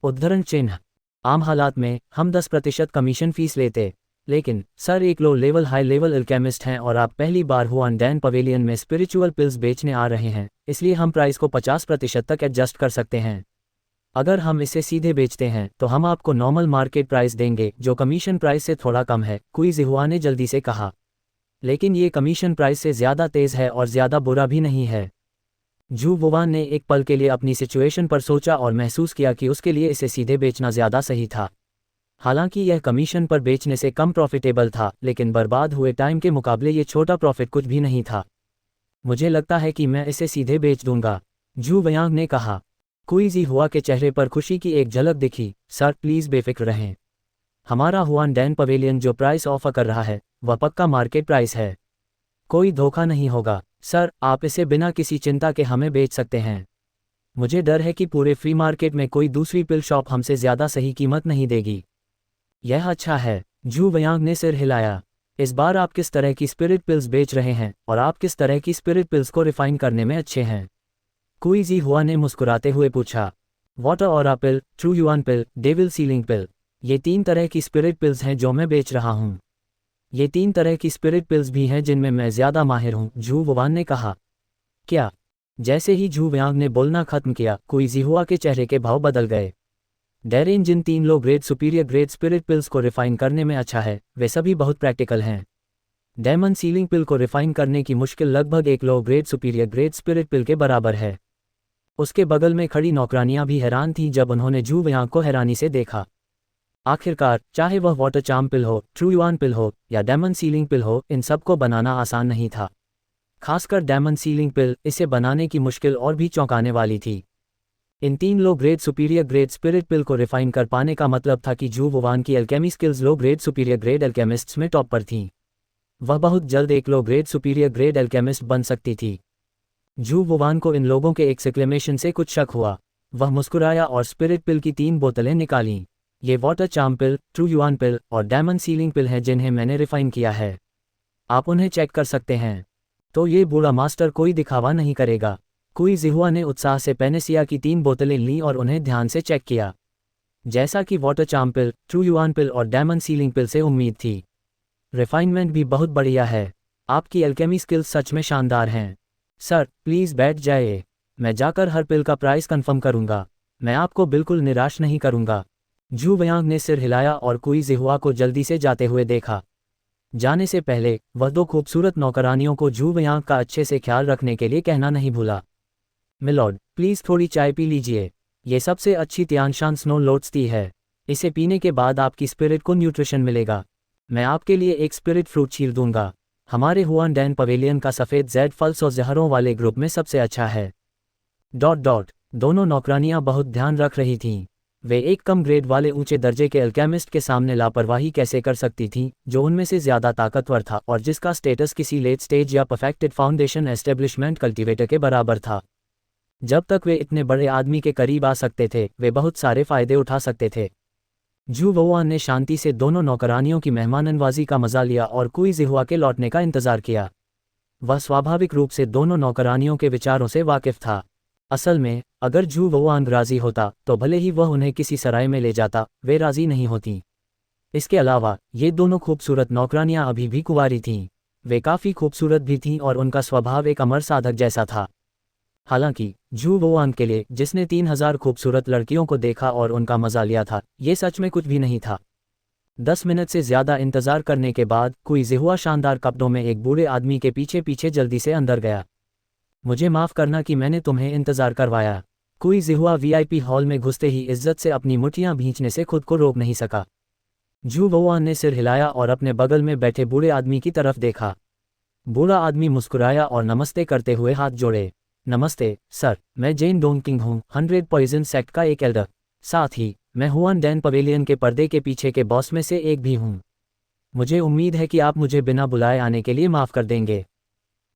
उद्धरण चिन्ह। आम हालात में हम 10% कमीशन फीस लेते, लेकिन सर एक लो लेवल हाई लेवल अल्केमिस्ट हैं और आप पहली बार हुआन डैन पवेलियन में स्पिरिचुअल पिल्स बेचने आ रहे हैं, इसलिए हम प्राइस को 50% तक एडजस्ट कर सकते हैं। अगर हम इसे सीधे बेचते हैं तो हम आपको नॉर्मल मार्केट प्राइस देंगे जो कमीशन प्राइस से थोड़ा कम है, कुई हुआ ने जल्दी से कहा। लेकिन ये कमीशन प्राइस से ज़्यादा तेज़ है और ज़्यादा बुरा भी नहीं है। जू वुवान ने एक पल के लिए अपनी सिचुएशन पर सोचा और महसूस किया कि उसके लिए इसे सीधे बेचना ज़्यादा सही था। हालांकि यह कमीशन पर बेचने से कम प्रॉफिटेबल था, लेकिन बर्बाद हुए टाइम के मुकाबले ये छोटा प्रॉफिट कुछ भी नहीं था। मुझे लगता है कि मैं इसे सीधे बेच दूंगा, जू वयांग ने कहा। कुई हुआ के चेहरे पर खुशी की एक झलक दिखी। सर प्लीज़ बेफिक्र रहें। हमारा हुआन डैन पवेलियन जो प्राइस ऑफर कर रहा है वह पक्का मार्केट प्राइस है। कोई धोखा नहीं होगा। सर आप इसे बिना किसी चिंता के हमें बेच सकते हैं। मुझे डर है कि पूरे फ्री मार्केट में कोई दूसरी पिल शॉप हमसे ज़्यादा सही कीमत नहीं देगी। यह अच्छा है, जू वयांग ने सिर हिलाया। इस बार आप किस तरह की स्पिरिट पिल्स बेच रहे हैं और आप किस तरह की स्पिरिट पिल्स को रिफाइन करने में अच्छे हैं? कुई हुआ ने मुस्कुराते हुए पूछा। वाटर ऑरा पिल, ट्रू युआन पिल, डेविल सीलिंग पिल, ये 3 तरह की स्पिरिट पिल्स हैं जो मैं बेच रहा हूँ। ये 3 तरह की स्पिरिट पिल्स भी हैं जिनमें मैं ज़्यादा माहिर हूँ, जू वुवान ने कहा। क्या? जैसे ही जू वयांग ने बोलना खत्म किया, कुई हुआ के चेहरे के भाव बदल गए। डैरेन जिन 3 low grade superior grade spirit pills को रिफाइन करने में अच्छा है, वे सभी बहुत प्रैक्टिकल हैं। डायमंड सीलिंग पिल को रिफाइन करने की मुश्किल लगभग एक low grade superior grade spirit pill के बराबर है। उसके बगल में खड़ी नौकरानियां भी हैरान थीं जब उन्होंने जू वयांग को हैरानी से देखा। आखिरकार, चाहे वह वाटर चार्म पिल हो, ट्रू युआन पिल हो या डायमंड सीलिंग पिल हो, इन सबको बनाना आसान नहीं था। खासकर डायमंड सीलिंग पिल, इसे बनाने की मुश्किल और भी चौंकाने वाली थी। इन 3 low grade superior grade spirit pill को रिफाइन कर पाने का मतलब था कि जू वुवान की alchemy skills low grade superior grade alchemists में टॉप पर थीं। वह बहुत जल्द एक low grade superior grade alchemist बन सकती थी। जू वुवान को इन लोगों के एक्सक्लेमेशन से कुछ शक हुआ। वह मुस्कुराया और स्पिरिट पिल की 3 बोतलें निकालीं। ये वाटर चार्म पिल, ट्रू युआन पिल और डायमंड सीलिंग पिल हैं जिन्हें मैंने रिफाइन किया है। आप उन्हें चेक कर सकते हैं। तो ये बूढ़ा मास्टर कोई दिखावा नहीं करेगा। कुई हुआ ने उत्साह से पैनेसिया की 3 बोतलें लीं और उन्हें ध्यान से चेक किया। जैसा कि वाटर चार्म पिल, ट्रू युआन पिल और डायमंड सीलिंग पिल से उम्मीद थी, रिफाइनमेंट भी बहुत बढ़िया है। आपकी एल्केमी स्किल्स सच में शानदार हैं। सर प्लीज़ बैठ जाइए। मैं जाकर हर पिल का प्राइस कंफर्म करूंगा। मैं आपको बिल्कुल निराश नहीं करूंगा। जू वयांग ने सिर हिलाया और कुई हुआ को जल्दी से जाते हुए देखा। जाने से पहले वह 2 खूबसूरत नौकरानियों को जू वयांग का अच्छे से ख्याल रखने के लिए कहना नहीं भूला। मिलॉर्ड प्लीज़ थोड़ी चाय पी लीजिए। ये सबसे अच्छी तियानशान स्नो लोट्स टी है। इसे पीने के बाद आपकी स्पिरिट को न्यूट्रिशन मिलेगा। मैं आपके लिए एक स्पिरिट फ्रूट छील दूंगा। हमारे हुआन डैन पवेलियन का सफ़ेद जैड फल्स और जहरों वाले ग्रुप में सबसे अच्छा है। दोनों नौकरानियां बहुत ध्यान रख रही थीं। वे एक कम ग्रेड वाले ऊंचे दर्जे के अल्केमिस्ट के सामने लापरवाही कैसे कर सकती थीं, जो उनमें से ज़्यादा ताकतवर था और जिसका स्टेटस किसी लेट स्टेज या परफेक्टेड फाउंडेशन एस्टेब्लिशमेंट कल्टीवेटर के बराबर था। जब तक वे इतने बड़े आदमी के करीब आ सकते थे, वे बहुत सारे फ़ायदे उठा सकते थे। जू वुआन ने शांति से दोनों नौकरानियों की मेहमाननवाजी का मजा लिया और कुई हुआ के लौटने का इंतजार किया। वह स्वाभाविक रूप से दोनों नौकरानियों के विचारों से वाकिफ था। असल में, अगर जू वुआन राजी होता तो भले ही वह उन्हें किसी सराय में ले जाता, वे राजी नहीं होती। इसके अलावा, ये दोनों खूबसूरत नौकरानियां अभी भी कुंवारी थीं। वे काफ़ी खूबसूरत भी थीं और उनका स्वभाव एक अमर साधक जैसा था। हालांकि, जू वुआन के लिए, जिसने 3000 खूबसूरत लड़कियों को देखा और उनका मजा लिया था, ये सच में कुछ भी नहीं था। 10 मिनट से ज़्यादा इंतज़ार करने के बाद कुई हुआ शानदार कपड़ों में एक बूढ़े आदमी के पीछे पीछे जल्दी से अंदर गया। मुझे माफ़ करना कि मैंने तुम्हें इंतज़ार करवाया। कुई हुआ वीआईपी हॉल में घुसते ही इज्जत से अपनी मुट्ठियां भींचने से खुद को रोक नहीं सका। जू वुआन ने सिर हिलाया और अपने बगल में बैठे बूढ़े आदमी की तरफ देखा। बूढ़ा आदमी मुस्कुराया और नमस्ते करते हुए हाथ जोड़े। नमस्ते सर, मैं जेन डोंकिंग हूँ, 100 पॉइजन सेक्ट का एक एल्डर। साथ ही, मैं हुआन डैन पवेलियन के पर्दे के पीछे के बॉस में से एक भी हूँ। मुझे उम्मीद है कि आप मुझे बिना बुलाए आने के लिए माफ़ कर देंगे।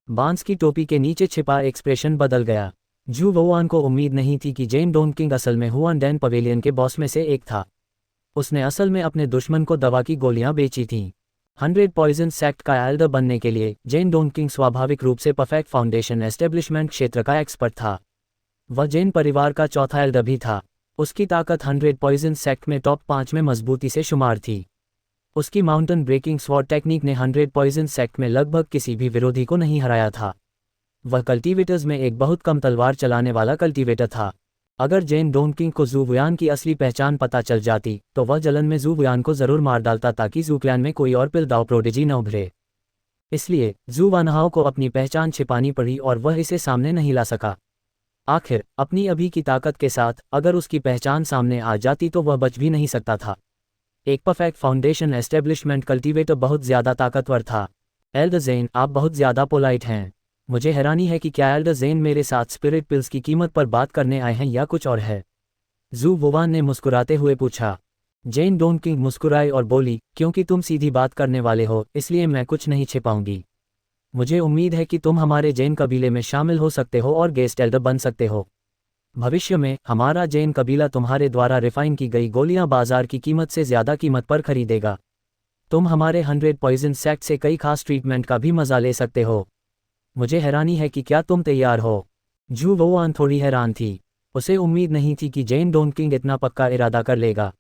बांस की टोपी के नीचे छिपा एक्सप्रेशन बदल गया। जू वुआन को उम्मीद नहीं थी कि जेन डोंकिंग असल में हुआन डैन पवेलियन के बॉस में से एक था। उसने असल में अपने दुश्मन को दवा की गोलियां बेची थीं। 100 पॉइजन सेक्ट का एल्डर बनने के लिए जेन डोंकिंग स्वाभाविक रूप से परफेक्ट फाउंडेशन एस्टेब्लिशमेंट क्षेत्र का एक्सपर्ट था। वह जेन परिवार का चौथा एल्डर भी था। उसकी ताकत 100 पॉइजन सेक्ट में टॉप 5 में मजबूती से शुमार थी। उसकी माउंटेन ब्रेकिंग स्वॉर्ड टेक्निक ने 100 पॉइजन सेक्ट में लगभग किसी भी विरोधी को नहीं हराया था। वह कल्टीवेटर्स में एक बहुत कम तलवार चलाने वाला कल्टीवेटर था। अगर जेन डोंकिंग को जू वुआन की असली पहचान पता चल जाती तो वह जलन में जू वुआन को ज़रूर मार डालता ताकि जू क्लैन में कोई और पिलदाव प्रोडिजी न उभरे। इसलिए जू वानहाओ को अपनी पहचान छिपानी पड़ी और वह इसे सामने नहीं ला सका। आखिर अपनी अभी की ताकत के साथ अगर उसकी पहचान सामने आ जाती तो वह बच भी नहीं सकता था। एक परफेक्ट फाउंडेशन एस्टेब्लिशमेंट कल्टीवेटर बहुत ज़्यादा ताकतवर था। एल्डर ज़ेन, आप बहुत ज़्यादा पोलाइट हैं। मुझे हैरानी है कि क्या एल्डर ज़ेन मेरे साथ स्पिरिट पिल्स की कीमत पर बात करने आए हैं या कुछ और है। जू वुवान ने मुस्कुराते हुए पूछा। जेन डोनकिंग मुस्कुराई और बोली, क्योंकि तुम सीधी बात करने वाले हो इसलिए मैं कुछ नहीं छिपाऊंगी। मुझे उम्मीद है कि तुम हमारे जैन कबीले में शामिल हो सकते हो और गेस्ट एल्डर बन सकते हो। भविष्य में हमारा जैन कबीला तुम्हारे द्वारा रिफाइन की गई गोलियां बाजार की कीमत से ज़्यादा कीमत पर खरीदेगा। तुम हमारे 100 पॉइजन सेक्ट से कई खास ट्रीटमेंट का भी मजा ले सकते हो। मुझे हैरानी है कि क्या तुम तैयार हो। जू वुआन थोड़ी हैरान थी। उसे उम्मीद नहीं थी कि जेन डोनकिंग इतना पक्का इरादा कर लेगा।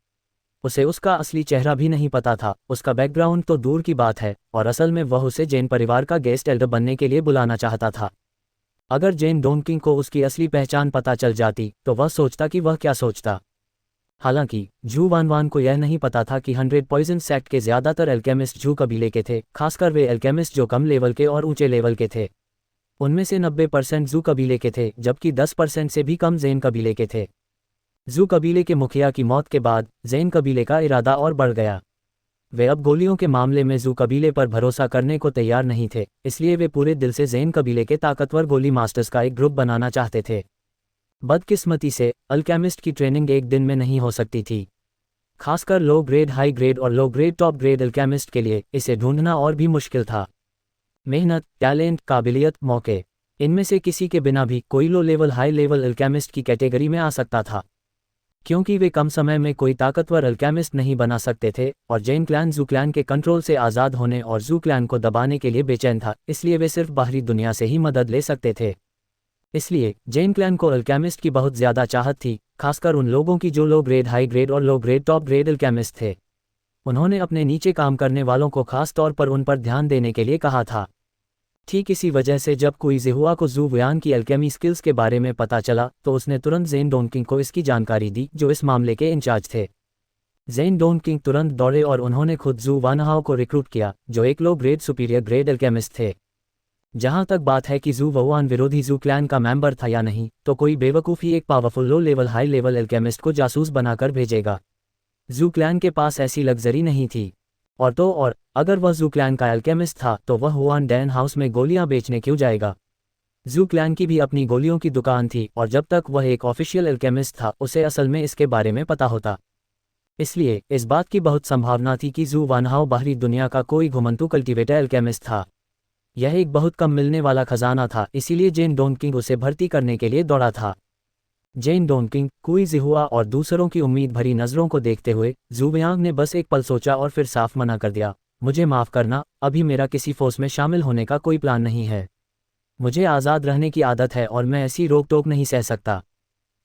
उसे उसका असली चेहरा भी नहीं पता था, उसका बैकग्राउंड तो दूर की बात है, और असल में वह उसे जैन परिवार का गेस्ट एल्डर बनने के लिए बुलाना चाहता था। अगर जेन डोनकिंग को उसकी असली पहचान पता चल जाती तो वह सोचता कि वह क्या सोचता। हालांकि जू वानवान को यह नहीं पता था कि 100 पॉइजन सेक्ट के ज़्यादातर एल्केमिस्ट जू कबीले के थे, खासकर वे एल्केमिस्ट जो कम लेवल के और ऊंचे लेवल के थे। उनमें से 90% जू कबीले के थे, जबकि 10% से भी कम जैन कबीले के थे। जू कबीले के मुखिया की मौत के बाद जैन कबीले का इरादा और बढ़ गया। वे अब गोलियों के मामले में जू कबीले पर भरोसा करने को तैयार नहीं थे, इसलिए वे पूरे दिल से जैन कबीले के ताकतवर गोली मास्टर्स का एक ग्रुप बनाना चाहते थे। बदकिस्मती से अल्केमिस्ट की ट्रेनिंग एक दिन में नहीं हो सकती थी। खासकर लो ग्रेड, हाई ग्रेड और लो ग्रेड, टॉप ग्रेड अल्केमिस्ट के लिए इसे ढूंढना और भी मुश्किल था। मेहनत, टैलेंट, काबिलियत, मौके, इनमें से किसी के बिना भी कोई लो लेवल, हाई लेवल अल्केमिस्ट की कैटेगरी में आ सकता था। क्योंकि वे कम समय में कोई ताकतवर अल्केमिस्ट नहीं बना सकते थे और जैन क्लैन जू क्लैन के कंट्रोल से आज़ाद होने और जू क्लैन को दबाने के लिए बेचैन था, इसलिए वे सिर्फ बाहरी दुनिया से ही मदद ले सकते थे। इसलिए जैन क्लैन को अल्केमिस्ट की बहुत ज़्यादा चाहत थी, खासकर उन लोगों की जो लो ग्रेड, हाई ग्रेड और लो ग्रेड, टॉप ग्रेड अल्केमिस्ट थे। उन्होंने अपने नीचे काम करने वालों को खास तौर पर उन पर ध्यान देने के लिए कहा था। ठीक इसी वजह से जब कोई जिहुआ को जू वुआन की अल्केमी स्किल्स के बारे में पता चला तो उसने तुरंत जेन डोनकिंग को इसकी जानकारी दी, जो इस मामले के इंचार्ज थे। जेन डोनकिंग तुरंत दौड़े और उन्होंने खुद जू वानहाओ को रिक्रूट किया, जो एक low grade superior grade alchemist थे। जहां तक बात है कि जू वुआन विरोधी जू क्लैन का मेंबर था या नहीं, तो कोई बेवकूफ़ी एक पावरफुल लो लेवल, हाई लेवल अल्केमिस्ट को जासूस बनाकर भेजेगा। जू क्लैन के पास ऐसी लग्जरी नहीं थी। और अगर वह जू क्लैन का अल्केमिस्ट था तो वह हुआन डैन हाउस में गोलियां बेचने क्यों जाएगा। जू क्लैन की भी अपनी गोलियों की दुकान थी और जब तक वह एक ऑफिशियल अल्केमिस्ट था उसे असल में इसके बारे में पता होता। इसलिए इस बात की बहुत संभावना थी कि जू वानहाओ बाहरी दुनिया का कोई घुमंतू कल्टीवेटर अल्केमिस्ट था। यह एक बहुत कम मिलने वाला खजाना था, इसीलिए जेन डोनकिंग उसे भर्ती करने के लिए दौड़ा था। जेन डोनकिंग, कुई जिहुआ और दूसरों की उम्मीद भरी नज़रों को देखते हुए जू वियांग ने बस एक पल सोचा और फिर साफ मना कर दिया, मुझे माफ़ करना, अभी मेरा किसी फोर्स में शामिल होने का कोई प्लान नहीं है। मुझे आज़ाद रहने की आदत है और मैं ऐसी रोक टोक नहीं सह सकता।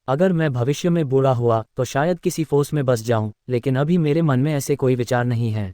अगर मैं भविष्य में बूढ़ा हुआ तो शायद किसी फोर्स में बस जाऊं, लेकिन अभी मेरे मन में ऐसे कोई विचार नहीं हैं।